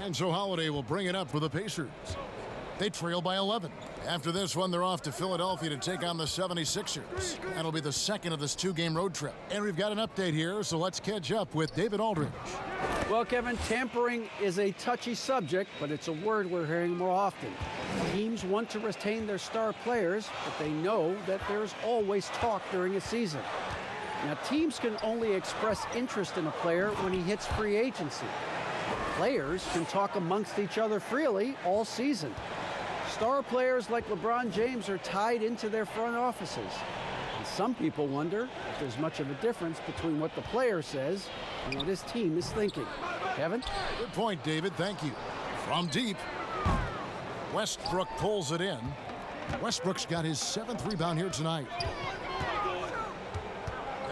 And so Holiday will bring it up for the Pacers. They trail by 11. After this one, they're off to Philadelphia to take on the 76ers. That'll be the second of this two-game road trip. And we've got an update here, so let's catch up with David Aldridge. Well, Kevin, tampering is a touchy subject, but it's a word we're hearing more often. Teams want to retain their star players, but they know that there's always talk during a season. Now, teams can only express interest in a player when he hits free agency. Players can talk amongst each other freely all season. Star players like LeBron James are tied into their front offices. And some people wonder if there's much of a difference between what the player says and what his team is thinking. Kevin? Good point, David. Thank you. From deep, Westbrook pulls it in. Westbrook's got his 7th rebound here tonight.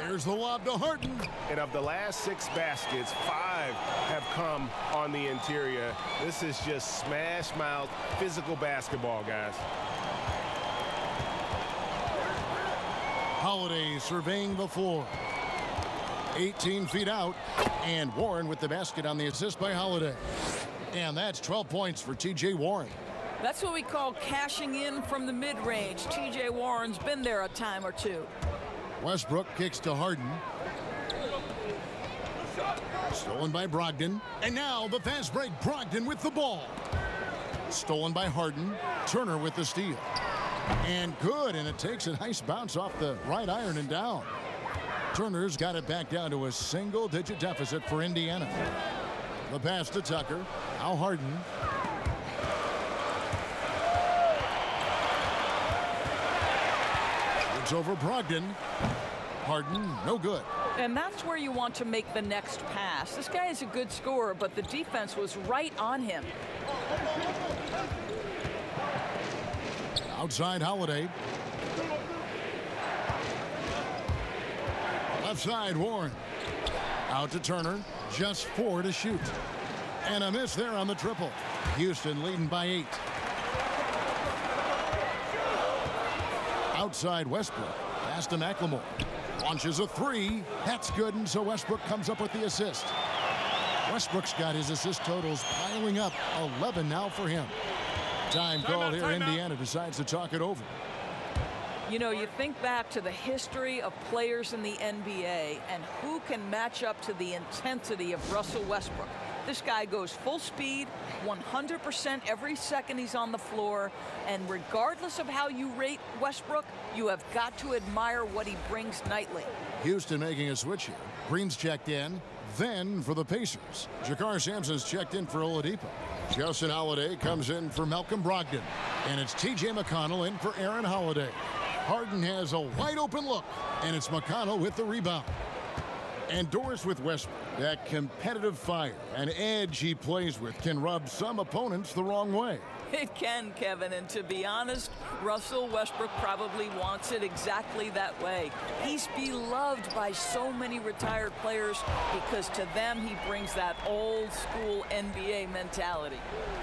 There's the lob to Harden. And of the last 6 baskets, 5 have come on the interior. This is just smash mouth physical basketball, guys. Holiday surveying the floor. 18 feet out. And Warren with the basket on the assist by Holiday. And that's 12 points for T.J. Warren. That's what we call cashing in from the mid-range. T.J. Warren's been there a time or two. Westbrook kicks to Harden. Stolen by Brogdon. And now the fast break. Brogdon with the ball. Stolen by Harden. Turner with the steal. And good. And it takes a nice bounce off the right iron and down. Turner's got it back down to a single-digit deficit for Indiana. The pass to Tucker. Now Harden. It's over Brogdon. Harden, no good. And that's where you want to make the next pass. This guy is a good scorer, but the defense was right on him. Outside Holiday. Left side Warren. Out to Turner. Just 4 to shoot. And a miss there on the triple. Houston leading by 8. Outside Westbrook. Pass to McLemore. Launches a 3. That's good, and so Westbrook comes up with the assist. Westbrook's got his assist totals piling up. 11 now for him. Time called here. Indiana decides to talk it over. You know, you think back to the history of players in the NBA and who can match up to the intensity of Russell Westbrook. This guy goes full speed, 100% every second he's on the floor, and regardless of how you rate Westbrook, you have got to admire what he brings nightly. Houston making a switch here. Green's checked in. Then for the Pacers, Jakar Sampson's checked in for Oladipo. Justin Holiday comes in for Malcolm Brogdon. And it's T.J. McConnell in for Aaron Holiday. Harden has a wide open look, and it's McConnell with the rebound. And Doris with Westbrook. That competitive fire and edge he plays with can rub some opponents the wrong way. It can, Kevin, and to be honest, Russell Westbrook probably wants it exactly that way. He's beloved by so many retired players because to them he brings that old school NBA mentality.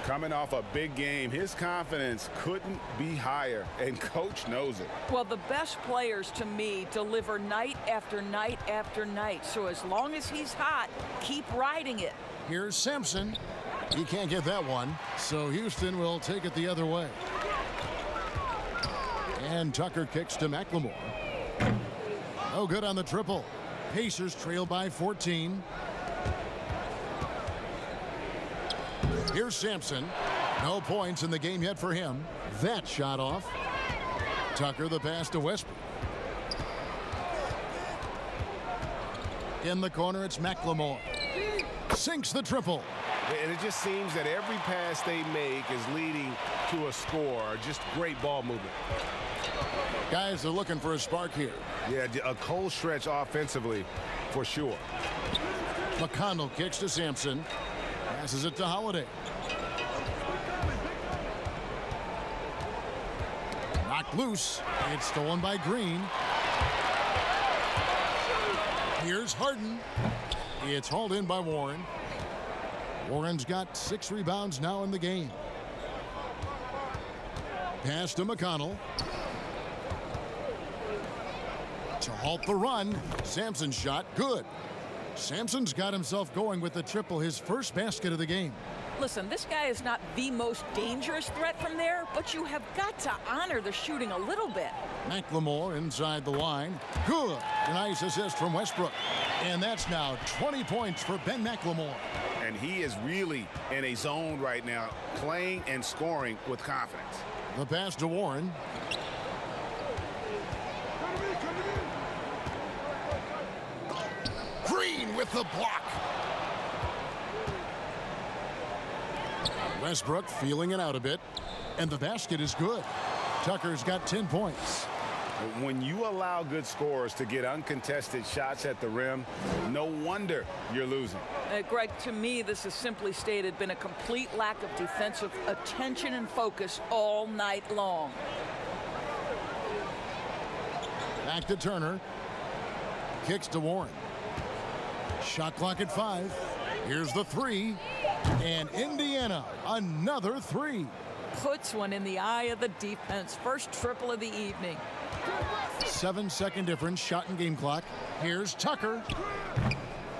Coming off a big game, his confidence couldn't be higher, and coach knows it. Well, the best players to me deliver night after night after night. So as long as he's hot, keep riding it. Here's Sampson. He can't get that one, so Houston will take it the other way. And Tucker kicks to McLemore. No good on the triple. Pacers trail by 14. Here's Sampson. No points in the game yet for him. That shot off. Tucker the pass to Westbrook. In the corner, it's McLemore. Sinks the triple. And it just seems that every pass they make is leading to a score. Just great ball movement. Guys are looking for a spark here. Yeah, a cold stretch offensively for sure. McConnell kicks to Sampson. Passes it to Holiday. Knocked loose. It's stolen by Green. Here's Harden. It's hauled in by Warren. Warren's got 6 rebounds now in the game. Pass to McConnell. To halt the run. Sampson's shot, good. Sampson's got himself going with the triple, his first basket of the game. Listen, this guy is not the most dangerous threat from there, but you have got to honor the shooting a little bit. McLemore inside the line. Good. Nice assist from Westbrook. And that's now 20 points for Ben McLemore. And he is really in a zone right now, playing and scoring with confidence. The pass to Warren. Green with the block. Westbrook feeling it out a bit, and the basket is good. Tucker's got 10 points. When you allow good scorers to get uncontested shots at the rim, no wonder you're losing. Greg, to me, this has simply stated been a complete lack of defensive attention and focus all night long. Back to Turner. Kicks to Warren. Shot clock at 5. Here's the 3. And Indiana, another 3. Puts one in the eye of the defense. First triple of the evening. 7-second difference, shot and game clock. Here's Tucker.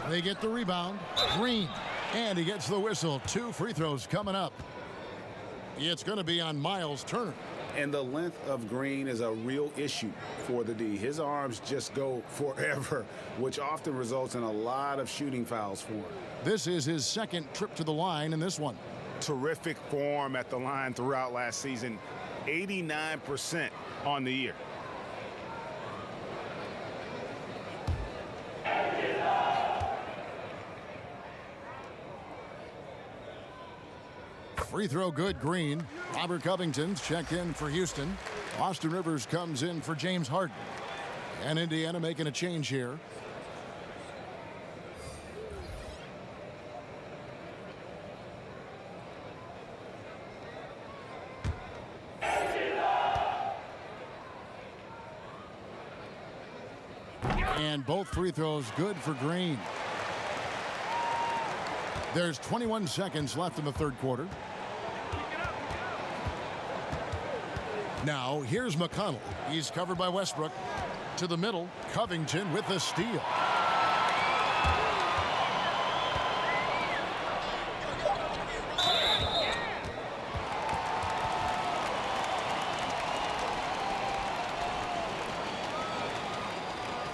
They get the rebound. Green. And he gets the whistle. 2 free throws coming up. It's going to be on Miles Turner. And the length of Green is a real issue for the D. His arms just go forever, which often results in a lot of shooting fouls for him. This is his second trip to the line in this one. Terrific form at the line throughout last season. 89% on the year. Free throw good, Green. Robert Covington's checked in for Houston. Austin Rivers comes in for James Harden. And Indiana making a change here. And both free throws good for Green. There's 21 seconds left in the third quarter. Now, here's McConnell. He's covered by Westbrook. To the middle, Covington with the steal.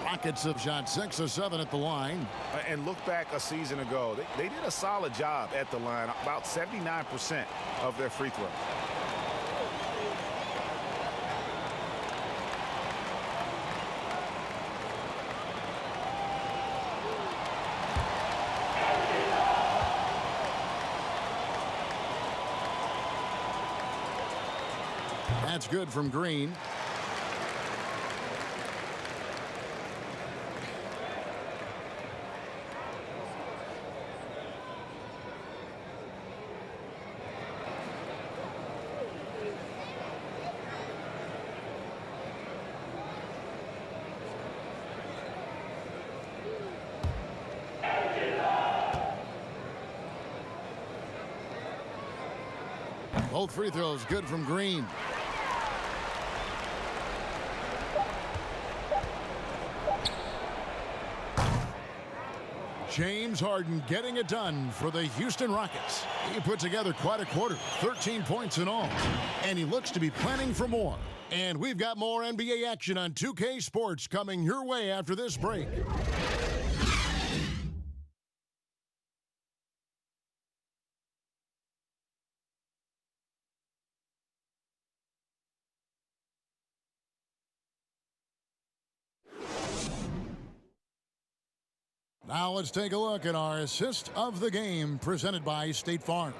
Rockets have shot 6 of 7 at the line. And look back a season ago. They did a solid job at the line, about 79% of their free throws. That's good from Green. Both free throws good from Green. James Harden getting it done for the Houston Rockets. He put together quite a quarter, 13 points in all. And he looks to be planning for more. And we've got more NBA action on 2K Sports coming your way after this break. Now let's take a look at our assist of the game presented by State Farm.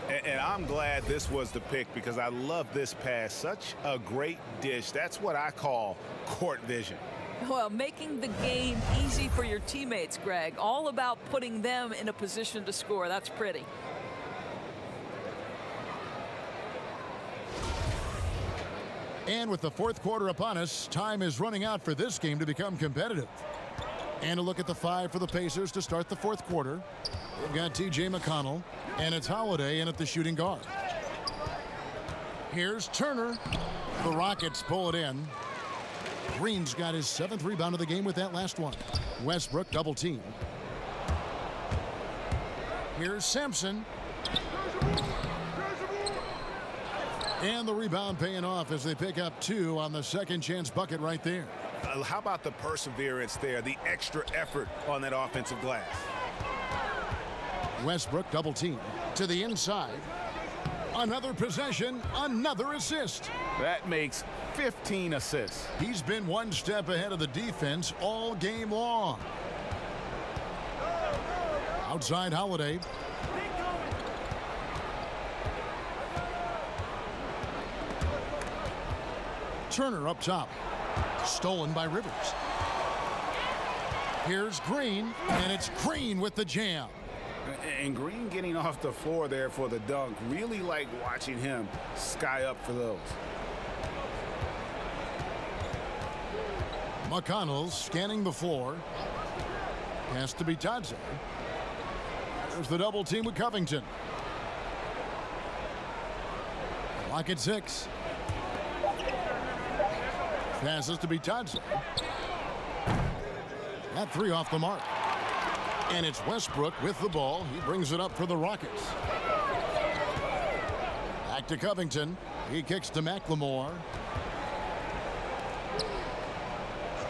And I'm glad this was the pick because I love this pass. Such a great dish. That's what I call court vision. Well, making the game easy for your teammates, Greg. All about putting them in a position to score. That's pretty. And with the fourth quarter upon us, time is running out for this game to become competitive. And a look at the five for the Pacers to start the fourth quarter. They've got T.J. McConnell, and it's Holiday in at the shooting guard. Here's Turner. The Rockets pull it in. Green's got his 7th rebound of the game with that last one. Westbrook double team. Here's Sampson. And the rebound paying off as they pick up 2 on the second chance bucket right there. How about the perseverance there, the extra effort on that offensive glass? Westbrook double team to the inside. Another possession, another assist. That makes 15 assists. He's been one step ahead of the defense all game long. Outside Holiday. Turner up top. Stolen by Rivers. Here's Green, and it's Green with the jam. And Green getting off the floor there for the dunk. Really like watching him sky up for those. McConnell scanning the floor. Has to be Tadze. There's the double team with Covington. Clock at 6. Passes to be Tadze. That 3 off the mark. And it's Westbrook with the ball. He brings it up for the Rockets. Back to Covington. He kicks to McLemore.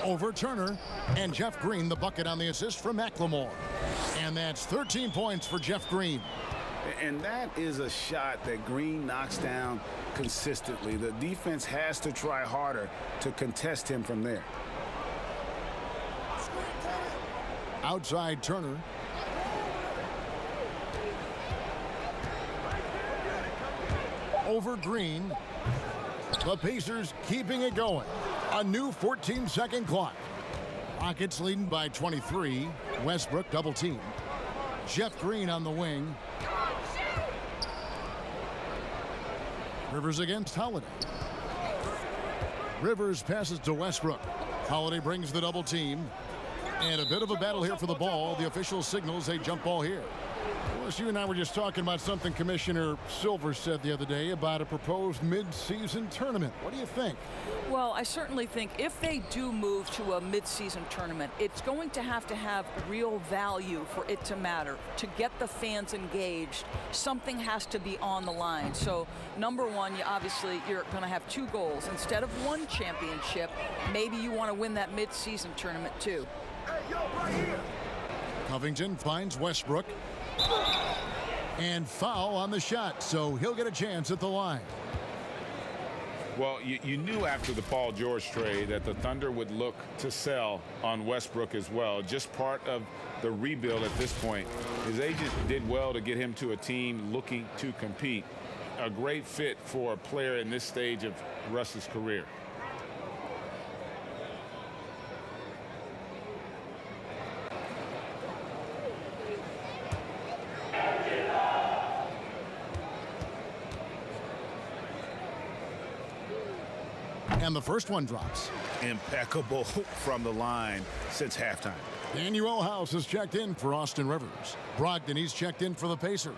Over Turner. And Jeff Green, the bucket on the assist from McLemore. And that's 13 points for Jeff Green. And that is a shot that Green knocks down consistently. The defense has to try harder to contest him from there. Outside Turner. Over Green. The Pacers keeping it going. A new 14-second clock. Rockets leading by 23. Westbrook double team. Jeff Green on the wing. Rivers against Holiday. Rivers passes to Westbrook. Holiday brings the double team. And a bit of a battle here for the ball. The official signals a jump ball here. Of course, you and I were just talking about something Commissioner Silver said the other day about a proposed mid-season tournament. What do you think? Well, I certainly think if they do move to a mid-season tournament, it's going to have real value for it to matter. To get the fans engaged, something has to be on the line. So, number one, you're going to have 2 goals. Instead of 1 championship, maybe you want to win that mid-season tournament too. Covington finds Westbrook. And foul on the shot, so he'll get a chance at the line. Well, you knew after the Paul George trade that the Thunder would look to sell on Westbrook as well. Just part of the rebuild at this point. His agent did well to get him to a team looking to compete. A great fit for a player in this stage of Russ's career. And the first one drops. Impeccable from the line since halftime. Daniel House has checked in for Austin Rivers. Brogdon, he's checked in for the Pacers.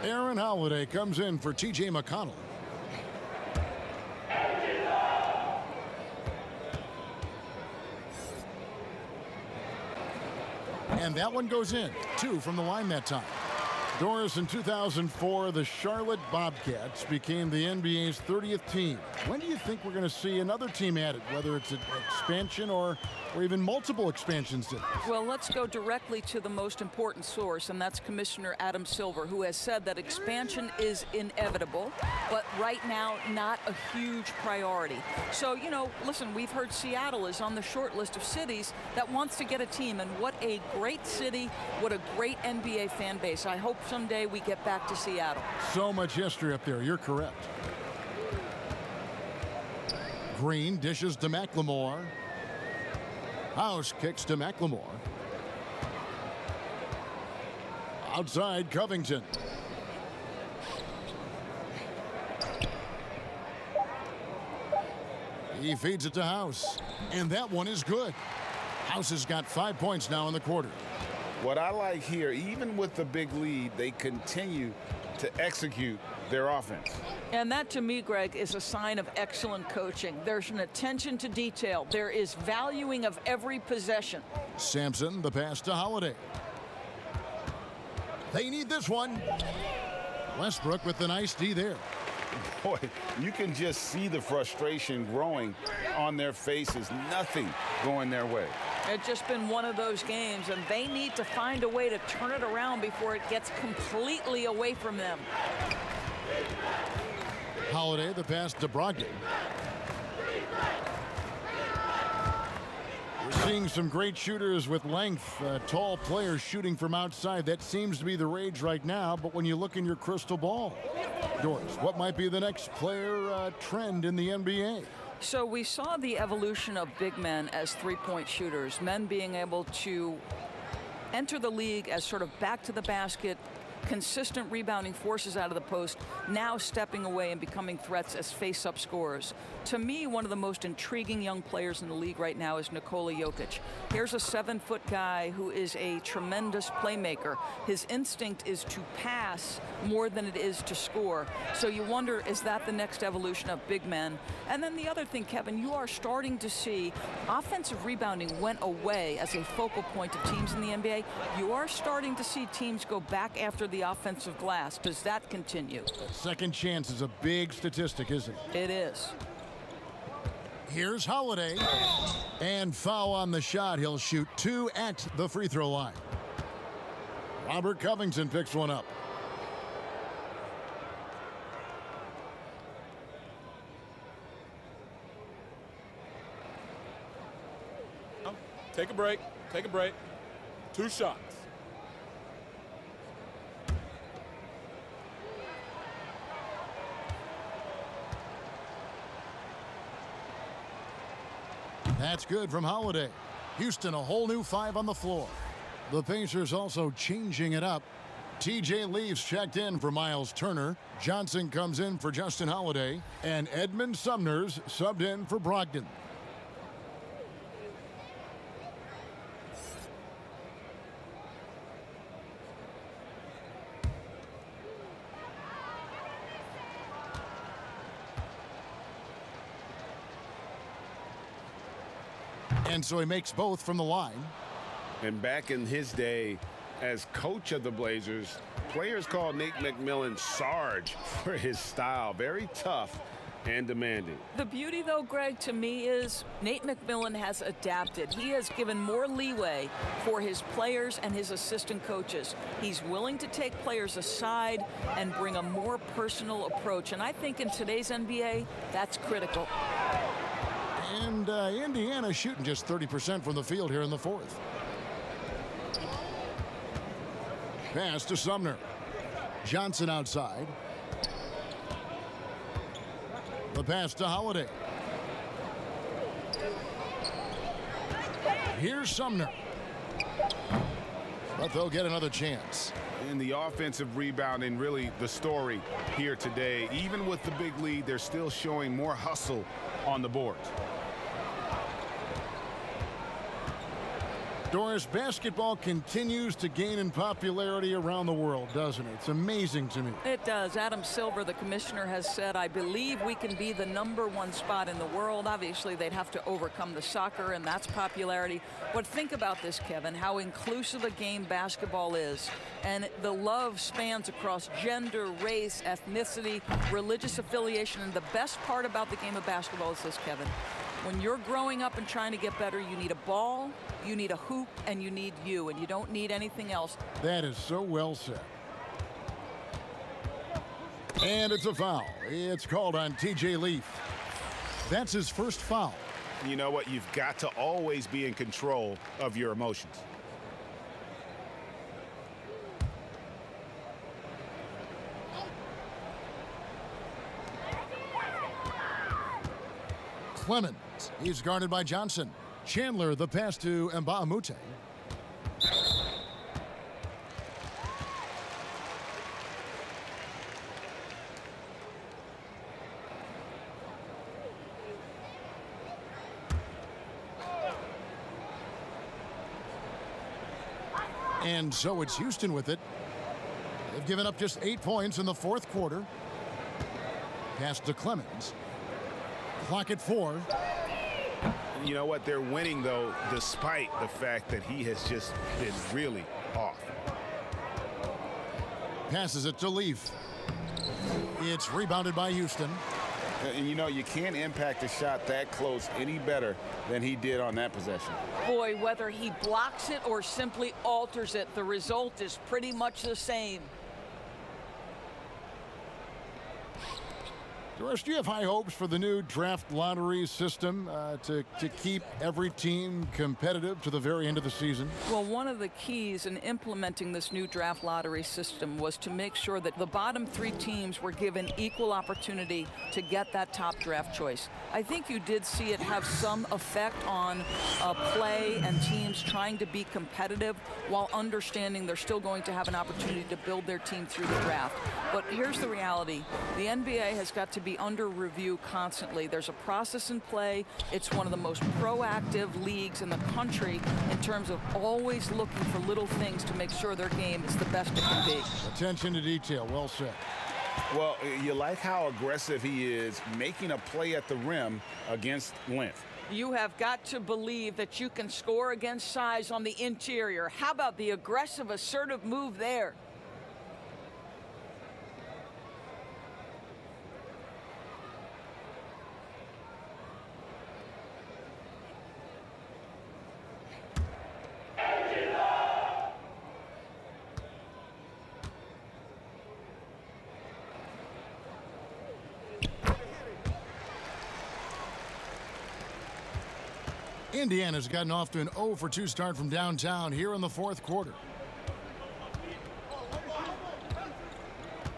Aaron Holiday comes in for T.J. McConnell. And that one goes in. 2 from the line that time. Doris, in 2004, the Charlotte Bobcats became the NBA's 30th team. When do you think we're going to see another team added, whether it's an expansion or even multiple expansions? Well, let's go directly to the most important source, and that's Commissioner Adam Silver, who has said that expansion is inevitable, but right now, not a huge priority. So, listen, we've heard Seattle is on the short list of cities that wants to get a team, and what a great city, what a great NBA fan base. I hope someday we get back to Seattle. So much history up there. You're correct. Green dishes to McLemore. House kicks to McLemore. Outside, Covington. He feeds it to House. And that one is good. House has got 5 points now in the quarter. What I like here, even with the big lead, they continue to execute their offense. And that, to me, Greg, is a sign of excellent coaching. There's an attention to detail. There is valuing of every possession. Sampson, the pass to Holiday. They need this one. Westbrook with the nice D there. Boy, you can just see the frustration growing on their faces. Nothing going their way. It's just been one of those games, and they need to find a way to turn it around before it gets completely away from them. Holiday, the pass to Brogdon. We're seeing some great shooters with length, tall players shooting from outside. That seems to be the rage right now, but when you look in your crystal ball, Doris, what might be the next player trend in the NBA? So we saw the evolution of big men as three-point shooters, men being able to enter the league as sort of back to the basket, consistent rebounding forces out of the post, now stepping away and becoming threats as face-up scorers. To me, one of the most intriguing young players in the league right now is Nikola Jokic. Here's a 7-foot guy who is a tremendous playmaker. His instinct is to pass more than it is to score. So you wonder, is that the next evolution of big men? And then the other thing, Kevin, you are starting to see offensive rebounding went away as a focal point of teams in the NBA. You are starting to see teams go back after the offensive glass. Does that continue? Second chance is a big statistic, isn't it? It is. Here's Holiday. And foul on the shot. He'll shoot 2 at the free throw line. Robert Covington picks one up. Take a break. Take a break. 2 shots. That's good from Holiday. Houston, a whole new 5 on the floor. The Pacers also changing it up. TJ Leafs checked in for Miles Turner. Johnson comes in for Justin Holiday. And Edmund Sumner's subbed in for Brogdon. And so he makes both from the line. And back in his day as coach of the Blazers, players called Nate McMillan Sarge for his style. Very tough and demanding. The beauty, though, Greg, to me is Nate McMillan has adapted. He has given more leeway for his players and his assistant coaches. He's willing to take players aside and bring a more personal approach. And I think in today's NBA, that's critical. And Indiana shooting just 30% from the field here in the fourth. Pass to Sumner. Johnson outside. The pass to Holiday. Here's Sumner. But they'll get another chance. And the offensive rebounding, really the story here today. Even with the big lead, they're still showing more hustle on the boards. Doris, basketball continues to gain in popularity around the world, doesn't it? It's amazing to me. It does. Adam Silver, the commissioner, has said, I believe we can be the #1 spot in the world. Obviously, they'd have to overcome the soccer, and that's popularity. But think about this, Kevin, how inclusive a game basketball is. And the love spans across gender, race, ethnicity, religious affiliation. And the best part about the game of basketball is this, Kevin. When you're growing up and trying to get better, you need a ball, you need a hoop, and you need you, and you don't need anything else. That is so well said. And it's a foul. It's called on TJ Leaf. That's his first foul. You know what? You've got to always be in control of your emotions. Clemens. He's guarded by Johnson. Chandler, the pass to Mbamute. And so it's Houston with it. They've given up just 8 points in the fourth quarter. Pass to Clemens. Clock at 4. You know what? They're winning, though, despite the fact that he has just been really off. Passes it to Leaf. It's rebounded by Houston. And, you know, you can't impact a shot that close any better than he did on that possession. Boy, whether he blocks it or simply alters it, the result is pretty much the same. Doris, do you have high hopes for the new draft lottery system to keep every team competitive to the very end of the season? Well, one of the keys in implementing this new draft lottery system was to make sure that the bottom 3 teams were given equal opportunity to get that top draft choice. I think you did see it have some effect on play and teams trying to be competitive while understanding they're still going to have an opportunity to build their team through the draft. But here's the reality. The NBA has got to be under review constantly. There's a process in play. It's one of the most proactive leagues in the country in terms of always looking for little things to make sure their game is the best it can be. Attention to detail. Well said. Well, you like how aggressive he is making a play at the rim against length. You have got to believe that you can score against size on the interior. How about the aggressive, assertive move there? Indiana's gotten off to an 0-for-2 start from downtown here in the fourth quarter.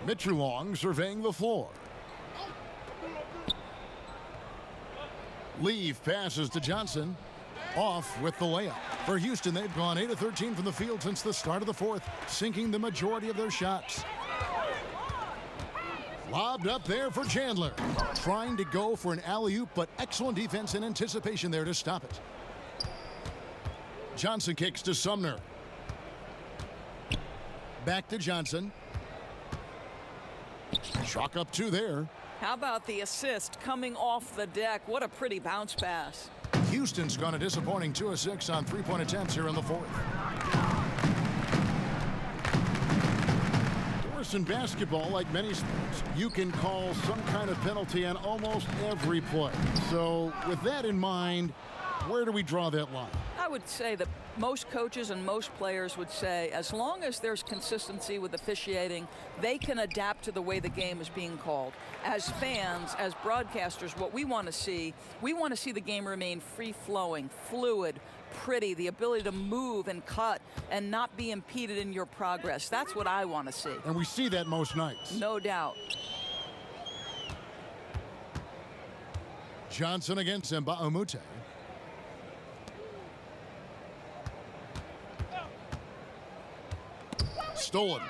Mitchell Long surveying the floor. Leaf passes to Johnson. Off with the layup. For Houston, they've gone 8 of 13 from the field since the start of the fourth, sinking the majority of their shots. Lobbed up there for Chandler. Trying to go for an alley-oop, but excellent defense and anticipation there to stop it. Johnson kicks to Sumner. Back to Johnson. Chalk up 2 there. How about the assist coming off the deck? What a pretty bounce pass. Houston's gone a disappointing 2 of 6 on 3-point attempts here in the fourth. In basketball, like many sports, you can call some kind of penalty on almost every play. So with that in mind, where do we draw that line? I would say that most coaches and most players would say as long as there's consistency with officiating, they can adapt to the way the game is being called. As fans, as broadcasters, what we want to see the game remain free-flowing, fluid, pretty, the ability to move and cut and not be impeded in your progress. That's what I want to see. And we see that most nights. No doubt. Johnson against Mbamute. Stolen.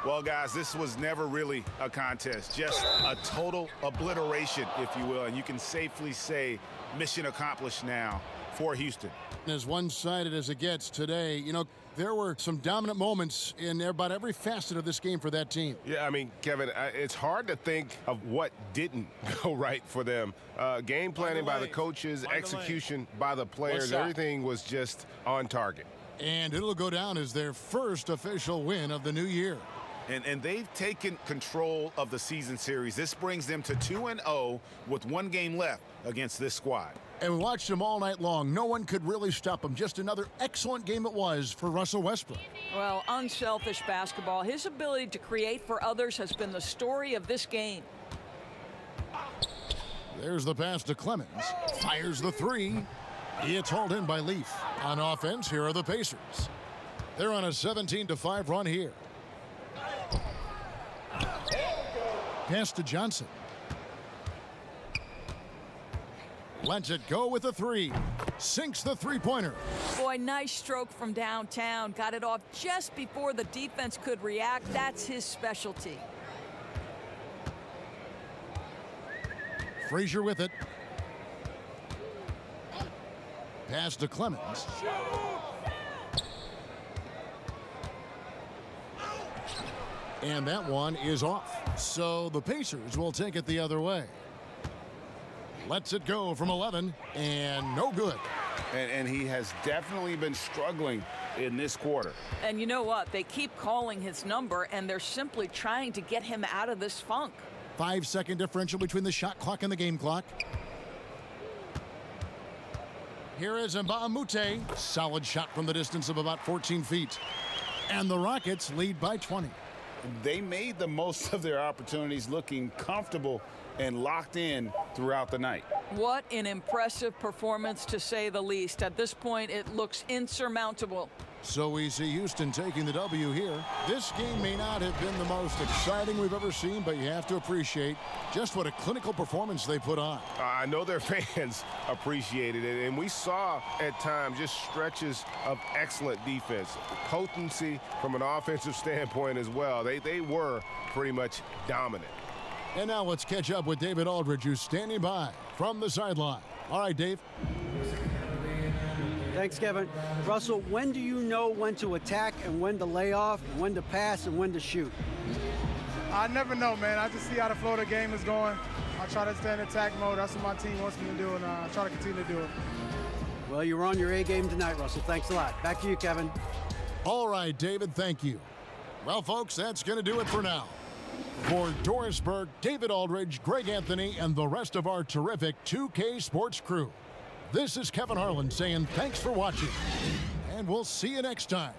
Well, guys, this was never really a contest, just a total obliteration, if you will. And you can safely say mission accomplished now for Houston. As one-sided as it gets today, you know, there were some dominant moments in about every facet of this game for that team. Yeah, I mean, Kevin, it's hard to think of what didn't go right for them. Game planning by the coaches, execution by the players, everything was just on target. And it'll go down as their first official win of the new year. And they've taken control of the season series. This brings them to 2-0 with 1 game left against this squad. And we watched them all night long. No one could really stop them. Just another excellent game it was for Russell Westbrook. Well, unselfish basketball. His ability to create for others has been the story of this game. There's the pass to Clemens. Fires the 3. It's hauled in by Leaf. On offense, here are the Pacers. They're on a 17-5 run here. Pass to Johnson. Lets it go with a three. Sinks the three-pointer. Boy, nice stroke from downtown. Got it off just before the defense could react. That's his specialty. Frazier with it. Pass to Clemens. And that one is off. So the Pacers will take it the other way. Lets it go from 11, and no good. And he has definitely been struggling in this quarter. And you know what? They keep calling his number, and they're simply trying to get him out of this funk. 5-second differential between the shot clock and the game clock. Here is Mbamute. Solid shot from the distance of about 14 feet. And the Rockets lead by 20. They made the most of their opportunities, looking comfortable and locked in throughout the night. What an impressive performance, to say the least. At this point, it looks insurmountable. So we see Houston taking the W here. This game may not have been the most exciting we've ever seen, but you have to appreciate just what a clinical performance they put on. I know their fans appreciated it, and we saw at times just stretches of excellent defense. Potency from an offensive standpoint as well. They were pretty much dominant. And now let's catch up with David Aldridge, who's standing by from the sideline. All right, Dave. Thanks, Kevin. Russell, when do you know when to attack and when to lay off, and when to pass and when to shoot? I never know, man. I just see how the flow of the game is going. I try to stay in attack mode. That's what my team wants me to do, and I try to continue to do it. Well, you were on your A game tonight, Russell. Thanks a lot. Back to you, Kevin. All right, David, thank you. Well, folks, that's going to do it for now. For Doris Burke, David Aldridge, Greg Anthony, and the rest of our terrific 2K Sports crew, this is Kevin Harlan saying thanks for watching, and we'll see you next time.